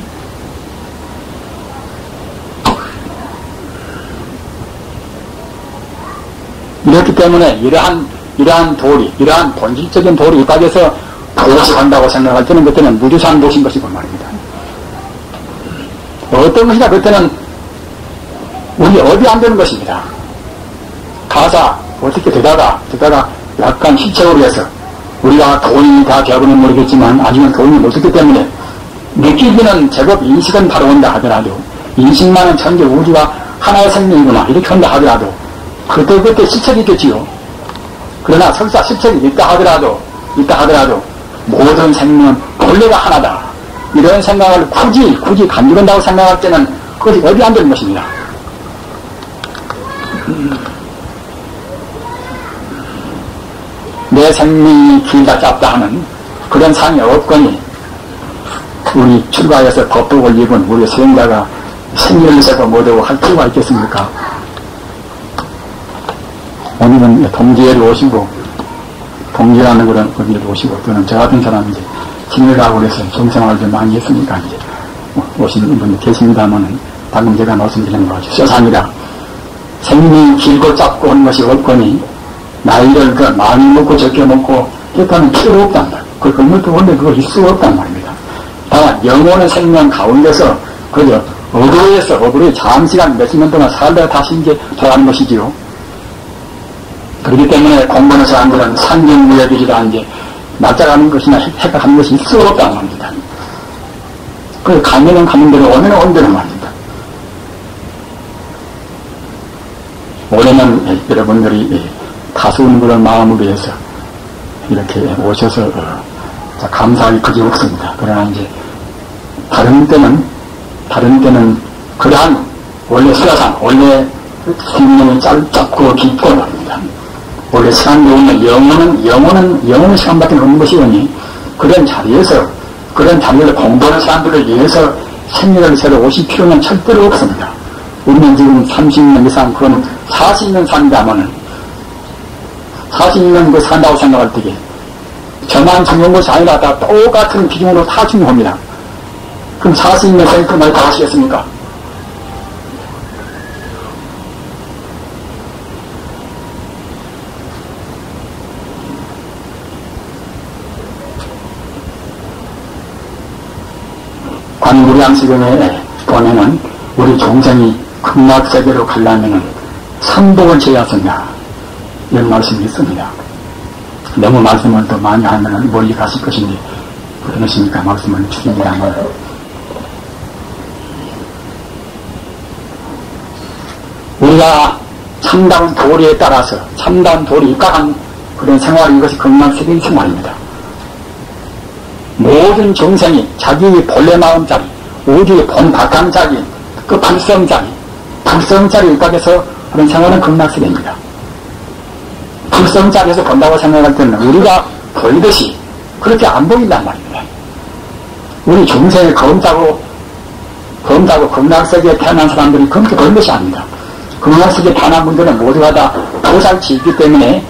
이렇기 때문에 이러한 돌이, 이러한 본질적인 돌이 입각해서 도식한다고 생각할 때는 그때는 무주산 도신 것이고 말입니다. 어떤 것이냐 그때는 우리 어디 안 되는 것입니다. 가사 어떻게 되다가 약간 시체로 해서 우리가 돈이 다 되어보면 모르겠지만 아직은 돈이 못 듣기 때문에 느끼기는 제법 인식은 바로 온다 하더라도 인식만은 전체 우주가 하나의 생명이구나 이렇게 한다 하더라도 그때 시책이 있겠지요. 그러나 설사 시책이 있다 하더라도 모든 생명은 본래가 하나다. 이런 생각을 굳이 간주한다고 생각할 때는 그것이 어디 안 되는 것입니다. 내 생명이 길다 짧다 하는 그런 상이 없거니 우리 출가해서 법복을 입은 우리 수행자가 생일을 세고 못하고 할 필요가 있겠습니까? 오늘은 동지회를 오시고 동지라는 그런 의미를 오시고 또는 저 같은 사람이 이제 진을 가고 그래서 정생활을 좀 많이 했으니까 이제 오신 분들 계십니다만은 방금 제가 말씀드린 거 아주 쇠상이다. 생명이 길고 짧고 하는 것이 없거니 나이를 많이 먹고 적게 먹고 그렇다는 필요 없단 말이에요. 그것도 원래 그거 있을 수 없단 말입니다. 다만 영혼의 생명 가운데서 그저 어그로에 장시간 몇십 년 동안 살다가 다시 이제 돌아가는 것이지요. 그렇기 때문에 공부하는 사람들은 상경무예들이라 이제 낯짝하는 것이나 해가하는 것이 있을 수 없단 말입니다. 그 가면은 가는 대로 오면 온 대로 말입니다. 올해는 여러분들이 다수는 그런 마음으로 해서 이렇게 오셔서 감사할 그지 없습니다. 그러나 이제 다른 때는 그러한 원래 수야상 원래 생명이 짧고 깊고 말입니다. 원래 시간이 오면 영혼은 시간밖에 없는 것이오니 그런 자리를 공부하는 사람들을 위해서 생명을 새로 오실 필요는 절대로 없습니다. 우리는 지금 30년 이상 그건 40년 산다면은 40년 그 산다고 생각할 때에 저만 중요한 것이 아니라 다 똑같은 기준으로 다 중요합니다. 그럼 40년 생그 말 다 하시겠습니까? 관무량시경에 보면은 우리 종생이 극락세계로 가려면은 삼복을 지어야 쓴다. 이런 말씀이 있습니다. 너무 말씀을 더 많이 하면은 멀리 가실 것인데 그러시니까 말씀을 줄입니다만 우리가 참다운 도리에 따라서 참다운 도리 입각한 그런 생활인 것이 극락세계의 생활입니다. 모든 정생이 자기의 본래 마음자리, 우주의 본 바탕자리, 그 불성자리 입각해서 그런 생활은 극락세계입니다. 불성자리에서 본다고 생각할 때는 우리가 보이듯이 그렇게 안 보인단 말입니다. 우리 중생이 검다고 극락세계에 태어난 사람들이 그렇게 보이는 것이 아닙니다. 극락세계 반한 분들은 모두가 다 보살치이기 때문에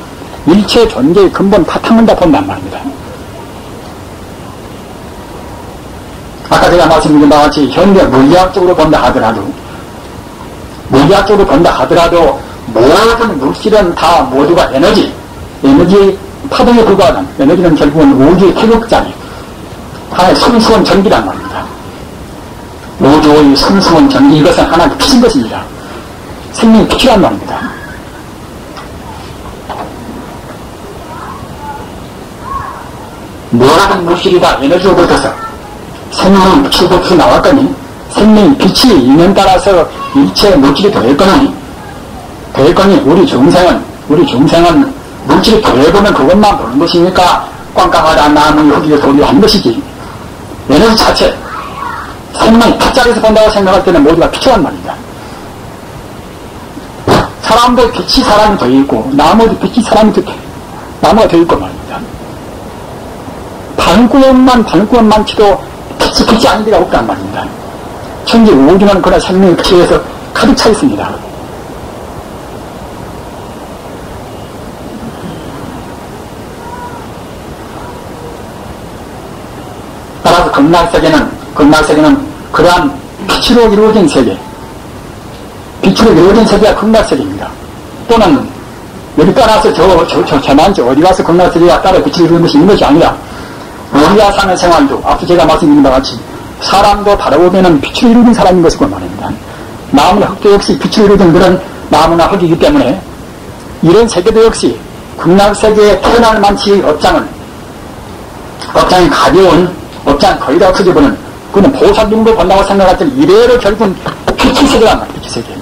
일체 존재의 근본 바탕을 다 본단 말입니다. 아까 제가 말씀드린 바와 같이 현대 물리학적으로 본다 하더라도 모든 물질은 다 모두가 에너지 파동에 불과하다. 에너지는 결국은 우주의 태극장이 하나의 순수한 전기란 말입니다. 우주의 순수한 전기, 이것은 하나의 빛인 것입니다. 생명이 빛이란 말입니다. 모든 물질이 다 에너지로부터서 생명이 빛으로부터 나왔거니 생명이 빛이 있는 따라서 일체 물질이 더했거니 우리 중생은 물질이 더해보면 그것만 보는 것이니까 꽝꽝하다 나무 흙이 돌이 한 것이지 에너지 자체 생명이 빛자리에서 본다고 생각할 때는 모두가 빛이란 말입니다. 사람도 빛이 사람이 더있고 나무도 빛이 나무가 더있고 말입니다. 반구역만 치도 빛이 아닌 데가 없단 말입니다. 천지 우주는 그런 생명의 빛에서 가득 차 있습니다. 따라서 극락세계는 그러한 빛으로 이루어진 세계가 극락세계입니다. 또는 여기 따라서 저만저 어디 가서 극락세계가 따라 빛을 이루는 것이 있는 것이 아니라 우리가 사는 생활도 앞서 제가 말씀드린 바와 같이 사람도 바라보면 빛을 이루는 사람인 것이고 말입니다. 나무나 흙도 역시 빛을 이루는 그런 나무나 흙이기 때문에 이런 세계도 역시 극락세계에 태어날 만치의 업장이 가벼운 업장 거의 다 없어져버리는 그는 보살 정도 본다고 생각할 때는 이래로 결국은 빛의 세계란 말이에요. 빛의 세계.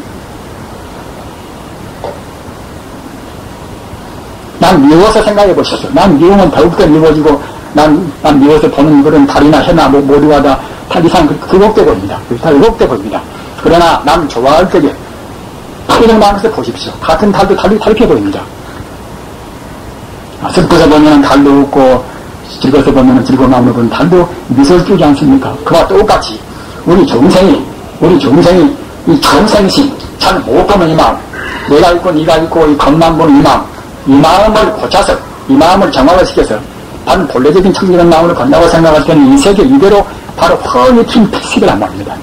난 미워서 생각해 보셨어. 난 미우면 더욱더 미워지고 난 미워서 보는 그런 달이나 해나 모두가 다 이상 그곡돼 보입니다. 다 그곡돼 보입니다. 그러나 난 좋아할 때에 표정 마음에서 보십시오. 같은 달도 다르게 보입니다. 슬퍼서 보면 달도 웃고 즐거워서 보면 즐거운 마음으로 보는 달도 미소를 띄우지 않습니까? 그와 똑같이 우리 중생이 이 중생심 잘 못 보는 이 마음, 내가 있고 네가 있고 이 겉만 보는 이 마음을 고쳐서 이 마음을 정화를 시켜서 다른 본래적인 청정한 마음으로 건다고 생각할 때는 이 세계 이대로 바로 훤히 튄 빛이란 말입니다.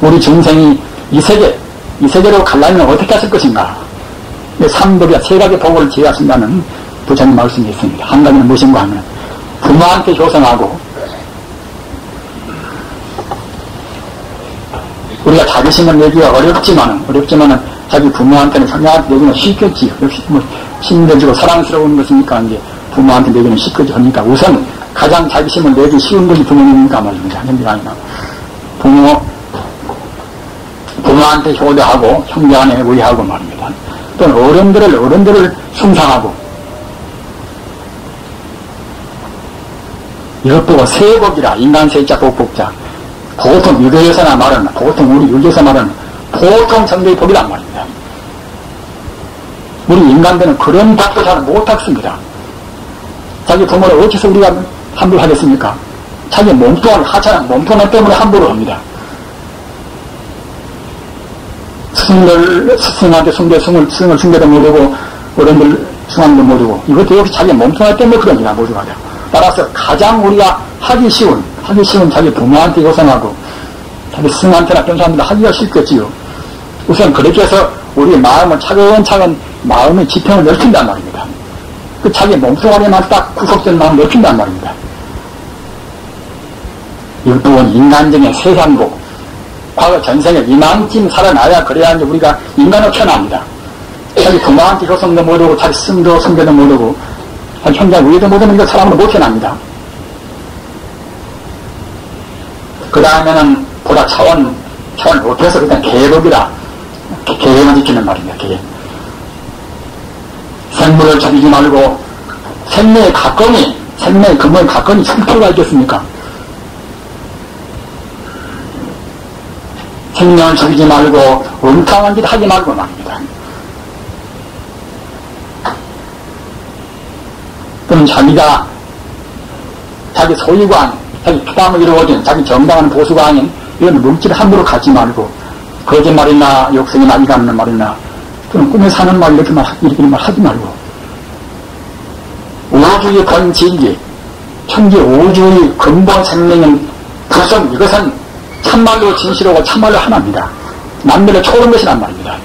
우리 중생이 이 세계로 가려면 어떻게 하실 것인가? 삼복이야 세 가지 복을 지어하신다는 부처님 말씀이 있습니다. 한 가지는 무엇인가 하면 부모한테 효성하고 우리가 자비심을 내기가 어렵지만은 자기 부모한테는 상냥하게 내기는 쉽겠지요. 역시 신뢰주고 사랑스러운 것이니까 이제 부모한테 내기는 쉽겠지 하니까 우선 가장 자비심을 내기 쉬운 것이 부모님이니까 말입니다. 현재가 아니라 부모한테 효도하고 형제간에 의하고 말입니다. 또는 어른들을 숭상하고 이것 보고 세복이라 인간 세자 복복자 보통 유교에서나 말하는 보통 우리 유교에서 말하는 보통 정도의 복이란 말입니다. 우리 인간들은 그런 복도 잘 못하겠습니다. 자기 부모를 어째서 우리가 함부로 하겠습니까? 자기 몸뚱아리 하찮은 몸뚱아리 때문에 함부로 합니다. 스승한테 숭배도 못하고 어른들 숭앙도 못하고 이것도 역시 자기 몸뚱아리 때문에 그럽니다. 모두가 다. 따라서 가장 우리가 하기 쉬운 자기 부모한테 요상하고 자기 스승한테나 그런 사람들 하기가 쉽겠지요. 우선 그렇게 해서 우리 마음을 차근차근 마음의 지평을 넓힌단 말입니다. 그 자기 몸뚱아리만 딱 구속된 마음을 넓힌단 말입니다. 이것은 인간적인 세상복 과거 전생에 이만큼 살아나야 그래야 이제 우리가 인간으로 태어납니다. 자기 부모한테 효성도 못하고 자기 스승도 숭배도 못하고 형제 위에도 못하면 이거 사람으로 못 태어납니다. 그 다음에는 보다 차원 높여서 그냥 계복이라 계획을 지키는 말입니다. 계획. 생물을 죽이지 말고 생명의 근본의 가건이 있을 필요가 있겠습니까? 생명을 죽이지 말고 엉뚱한 짓 하지 말고 말입니다. 그럼 자기 소유관, 자기 피담을 이루어진 자기 정당한 보수가 아닌 이런 물질 함부로 가지 말고, 거짓말이나 욕성이나 이가 없는 말이나, 또는 꿈에 사는 말 이렇게 말 하지 말고, 우주의 본진리, 천지 우주의 근본 생명은 부성, 이것은 참말로 진실하고 참말로 하나입니다. 남녀를 초월한 것이란 말입니다.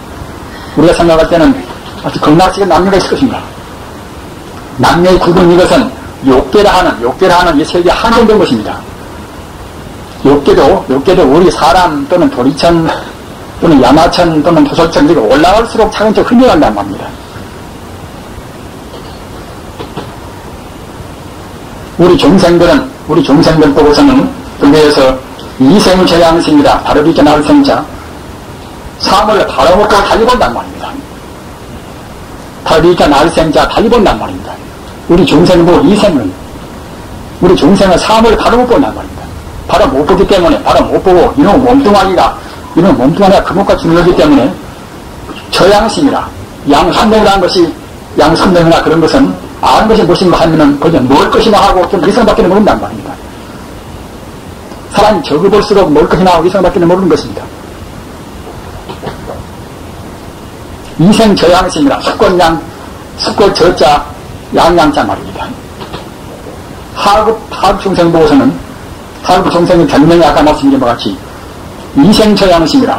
우리가 생각할 때는 아주 극락식의 남녀가 있을 것입니다. 남녀의 구분, 이것은 욕계라 하는 이 세계에 한정된 것입니다. 욕계도 우리 사람 또는 도리천 또는 야마천 또는 도솔천, 올라갈수록 차근차근 흘려간단 말입니다. 우리 중생들 보고서는 등대에서 이생저양생이다. 다르비자 날생자. 삶을 바라보고 달리본단 말입니다. 다르비자 날생자 달리본단 말입니다. 우리 중생도 우리 중생은 삶을 바로 못 본단 말입니다. 바로 못 보기 때문에, 바로 못 보고, 이놈 몸뚱아리가 금옥과 중요하기 때문에, 저양심이라, 양삼명이라는 것이, 양삼명이나 그런 것은, 아는 것이 무엇인가 하면은, 그저 뭘 것이나 하고 좀 이상밖에 모른단 말입니다. 사람이 적어볼수록 뭘 것이나 하고 이상밖에 모르는 것입니다. 이생저양심이라, 숙권 저자, 양양자 말입니다. 하급 중생 보고서는 하급 중생의 변명이 아까 말씀드린 것 같이 이생저양심이라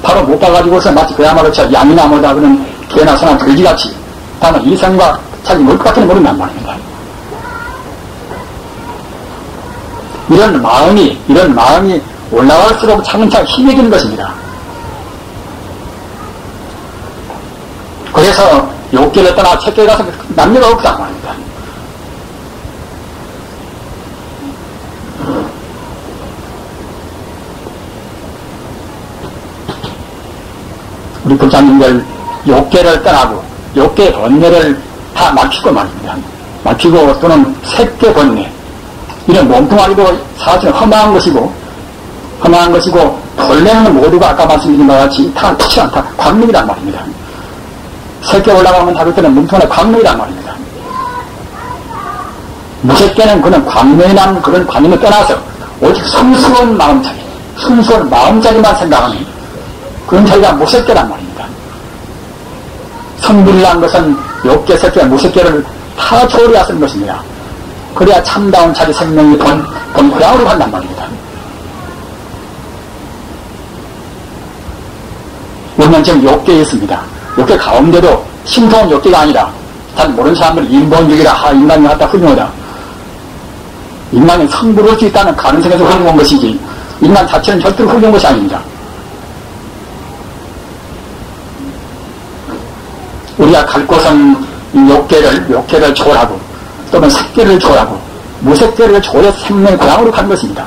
바로 못 봐가지고서 마치 그야말로 양이나 뭐다 그런 개나 소나 돼지같이 다만 이생과 자기 뭘 것밖에 모른단 말입니다. 이런 마음이 올라갈수록 차근차근 힘이 드는 것입니다. 그래서 욕계를 떠나 책계에 가서 남녀가 없단 말입니다. 우리 불자님들 욕계를 떠나고 욕계 번뇌를 다 막히고 말입니다. 막히고 또는 색계 번뇌 이런 몸뚱아리도 사실은 험한 것이고 본래는 모두가 아까 말씀드린 것 같이 다 그렇지 않다. 광명이란 말입니다. 색계 올라가면 다룰 때는 몸뚱아리 광명이란 말입니다. 무색계는 그런 광명이란 그런 관념을 떠나서 오직 순수한 마음자리만 생각하는 그런 자리가 무색계란 말입니다. 성불이란 것은 욕계, 색계, 무색계를 다 초월해야 것입니다. 그래야 참다운 자리 생명이 본 고향으로 간단 말입니다. 우리는 지금 욕계에 있습니다. 욕계 가운데도 신통한 욕계가 아니라 잘 모르는 사람들 인본욕이라 인간이 갖다 훌륭하다. 인간이 성불할 수 있다는 가능성에서 훌륭한 것이지 인간 자체는 절대로 훌륭한 것이 아닙니다. 우리가 갈 곳은 욕계를 초월하고 또는 색계를 초월하고 무색계를 초월해서 생명의 고향으로 가는 것입니다.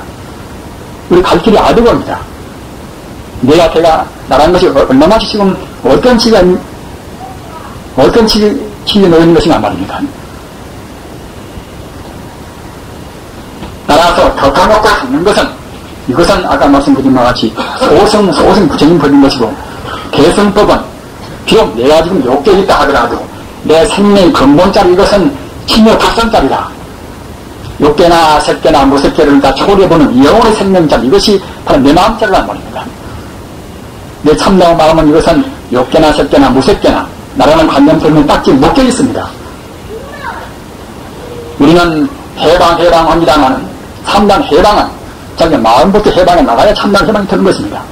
우리 갈 길이 아득합니다. 내가 나라는 것이 얼마나 지금 어떤 치가 놓여 있는 것인가 말입니다. 따라서 더 까먹고 죽는 것은 이것은 아까 말씀드린 것 같이 소승 부처님 벌린 것이고 개성법은 비록 내가 지금 욕계에 있다 하더라도 내 생명의 근본자리 이것은 치묘 박선자리다. 욕계나 색계나 무색계를 다 초월해보는 영혼의 생명자리 이것이 바로 내 마음자리란 말입니다. 내 참나온 마음은 이것은 욕계나 색계나 무색계나 나라는 관념 때문에 딱지 묶여 있습니다. 우리는 해방합니다만은 참난 해방은 자기 마음부터 해방해 나가야 참난 해방이 되는 것입니다.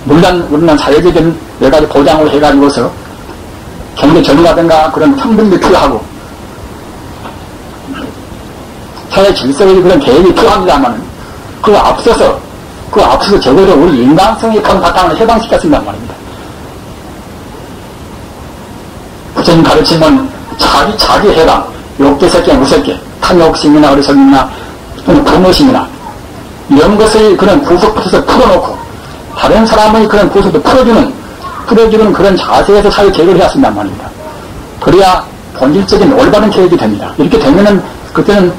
물론 우리는 사회적인 여러 가지 보장을 해가지고서 경제 정의라든가 그런 평등도 필요하고 사회 질서의 그런 계획이 필요합니다만 그 앞서서 적어도 우리 인간성의 본 바탕을 해방시켰습니다 말입니다. 부처님 가르치면 자기 해방, 욕계, 색계, 무색계, 탐욕심이나 어리석임이나 또는 분노심이나 이런 것을 그런 구석부터 풀어놓고 다른 사람의 그런 구석도 풀어주는 그런 자세에서 사회 계획을 해왔습니다 말입니다. 그래야 본질적인 올바른 계획이 됩니다. 이렇게 되면은 그때는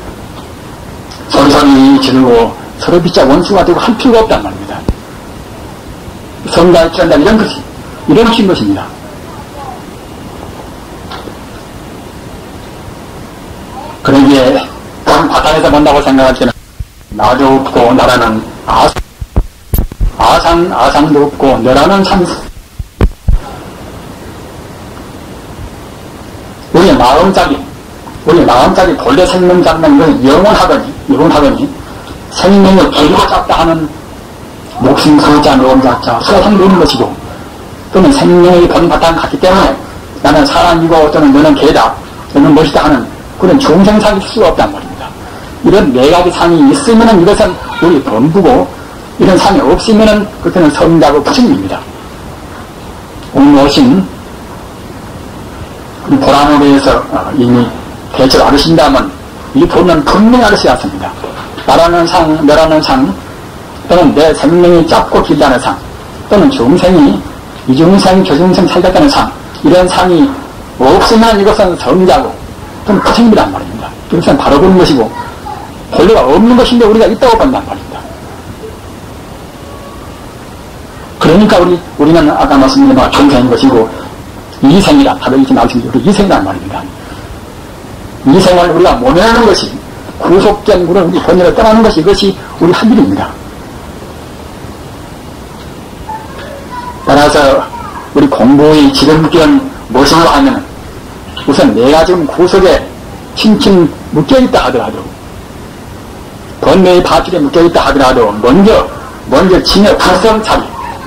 서로서로 지르고 서로 빚자 원수가 되고 할 필요가 없단 말입니다. 성가에 취한다 이런 것입니다. 그러기에 바탕에서 본다고 생각할 때는 나도 없고 나라는 아상도 없고 너라는 참 우리의 마음짝이 본래 생명 잡는 것은 영원하더니 생명을 버리고 잡다 하는 목숨 소자 노음자자 수상도 있는 것이고 또는 생명의 본바탕 같기 때문에 나는 사람이고 또는 너는 개다 너는 멋이다 하는 그런 중생상일 수가 없단 말입니다. 이런 네 가지 상이 있으면 이것은 우리 범부고 이런 상이 없으면 그때는 성자고 부처님입니다. 오늘 오신 보람에 대해서 이미 대처를 알으신다면 이 본은 분명히 알으셔야 합니다. 나라는 상, 너라는 상 또는 내 생명이 짧고 길다는 상 또는 중생이 이중생, 저중생 살겠다는 상 이런 상이 없으면 이것은 성자고 또는 부처님이란 말입니다. 이것은 바로 보는 것이고 본래가 없는 것인데 우리가 있다고 본단 말입니다. 그러니까 우리는 아까 말씀드린 중생인 것이고 이생이라 바로 이렇게 나오신 우리 이생이란 말입니다. 이생을 우리가 모면하는 것이 구속된 우리 본래를 떠나는 것이 이것이 우리 할 일입니다. 따라서 우리 공부의 지름길은 무엇인가 하면 우선 내가 지금 구속에 칭칭 묶여있다 하더라도 번뇌의 바줄에 묶여있다 하더라도 먼저 진여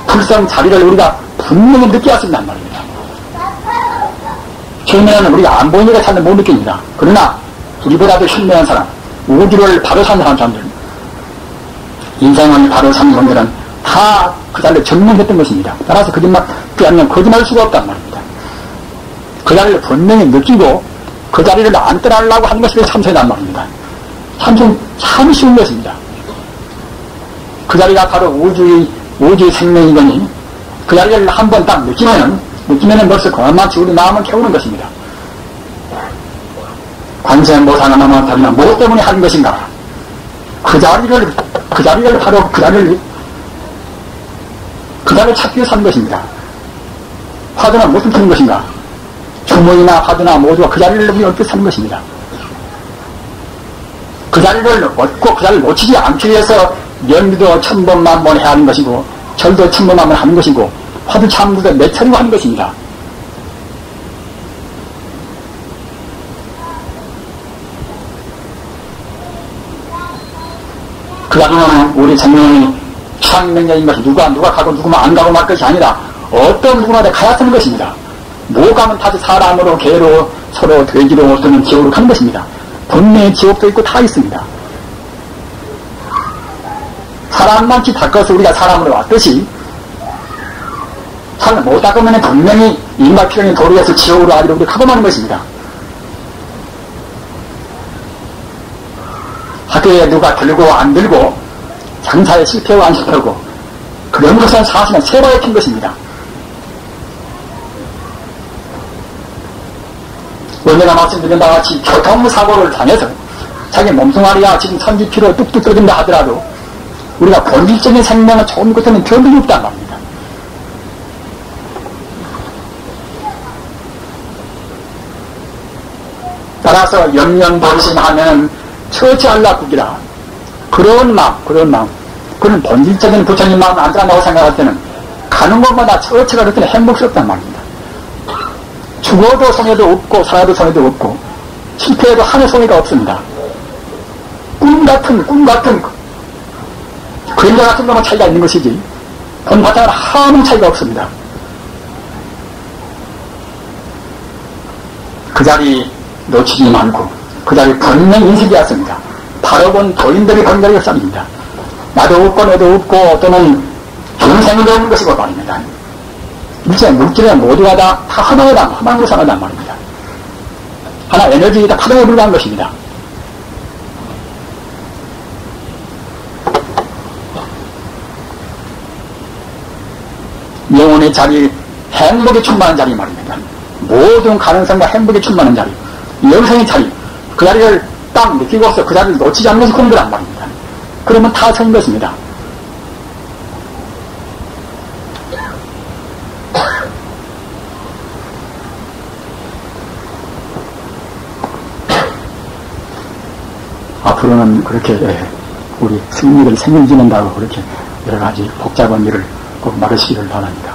불성 자리를 우리가 분명히 느껴야 쓴단 말입니다. 처음에는 우리가 안 보이니까 잘 못 느낍니다. 그러나 우리보다도 현명한 사람, 우주를 바로 사는 사람들, 인생을 바로 사는 분들은 다 그 자리를 증명했던 것입니다. 따라서 거짓말할 수가 없단 말입니다. 그 자리를 분명히 느끼고 그 자리를 안 떠나려고 하는 것이 참선이란 말입니다. 참선 참 쉬운 것입니다. 그 자리가 바로 우주의 생명이거니 그 자리를 한번 딱 느끼면은 벌써 그만치 우리 마음을 깨우는 것입니다. 관세음보살하나만 다르나 무엇 때문에 하는 것인가? 그 자리를 찾기 위해서 하는 것입니다. 화두나 무엇을 찾는 것인가? 주문이나 화두나 모두가 그 자리를 우리 얻기 사는 것입니다. 그 자리를 얻고 그 자리를 놓치지 않기 위해서 연기도 1000번만 해야 하는 것이고 절도 1000번만 하는 것이고 화두 참부도 몇 차례고 하는 것입니다. 그 자리는 우리 생명이 추상명령인 것이 누가 가고 누구만 안 가고 말 것이 아니라 어떤 누구나 다 가야 쓰는 것입니다. 못 가면 다시 사람으로 개로 서로 돼지로 또는 지옥으로 가는 것입니다. 분명히 지옥도 있고 다 있습니다. 사람만치 닦아서 우리가 사람으로 왔듯이 사람 못 닦으면 분명히 인과필연이 도리에서 지옥으로 아리로 우리 가고 마는 것입니다. 학교에 누가 들고 안 들고 장사에 실패하고 안 실패하고 그런 것은 사실은 세바에 핀 것입니다. 원래가 말씀드린 바와 같이 교통사고를 당해서 자기 몸뚱아리가 지금 선지피로 뚝뚝 떨어진다 하더라도 우리가 본질적인 생명을 좋은 것에는 변동이 없단 말입니다. 따라서 영연본심하면 처치할라국이라 그런 마음 그런 본질적인 부처님 마음 안 들어간다고 생각할 때는 가는 곳마다 처치가 그렇게 행복스럽단 말입니다. 죽어도 손해도 없고 살아도 손해도 없고 실패해도 하늘 손해가 없습니다. 꿈 같은 그림자 같은 것만 차이가 있는 것이지 본 바탕은 아무 차이가 없습니다. 그 자리 놓치지 말고 그 자리 분명히 인식이었습니다. 바로 본 도인들이 본 자리가 쌉니다. 나도 없고 너도 없고 또는 중생도 없는 것이고 말입니다. 일체 물질은 모두가 다 하나로 살아난 말입니다. 하나 에너지가 파동에 불과한 것입니다. 영혼의 자리, 행복에 충만한 자리 말입니다. 모든 가능성과 행복에 충만한 자리, 영생의 자리, 그 자리를 딱 느끼고서 그 자리를 놓치지 않는 것이 공부란 말입니다. 그러면 다 성인 것입니다. 앞으로는 그렇게 우리 승리를 책임지는다고 그렇게 여러 가지 복잡한 일을 꼭 말하시기를 바랍니다.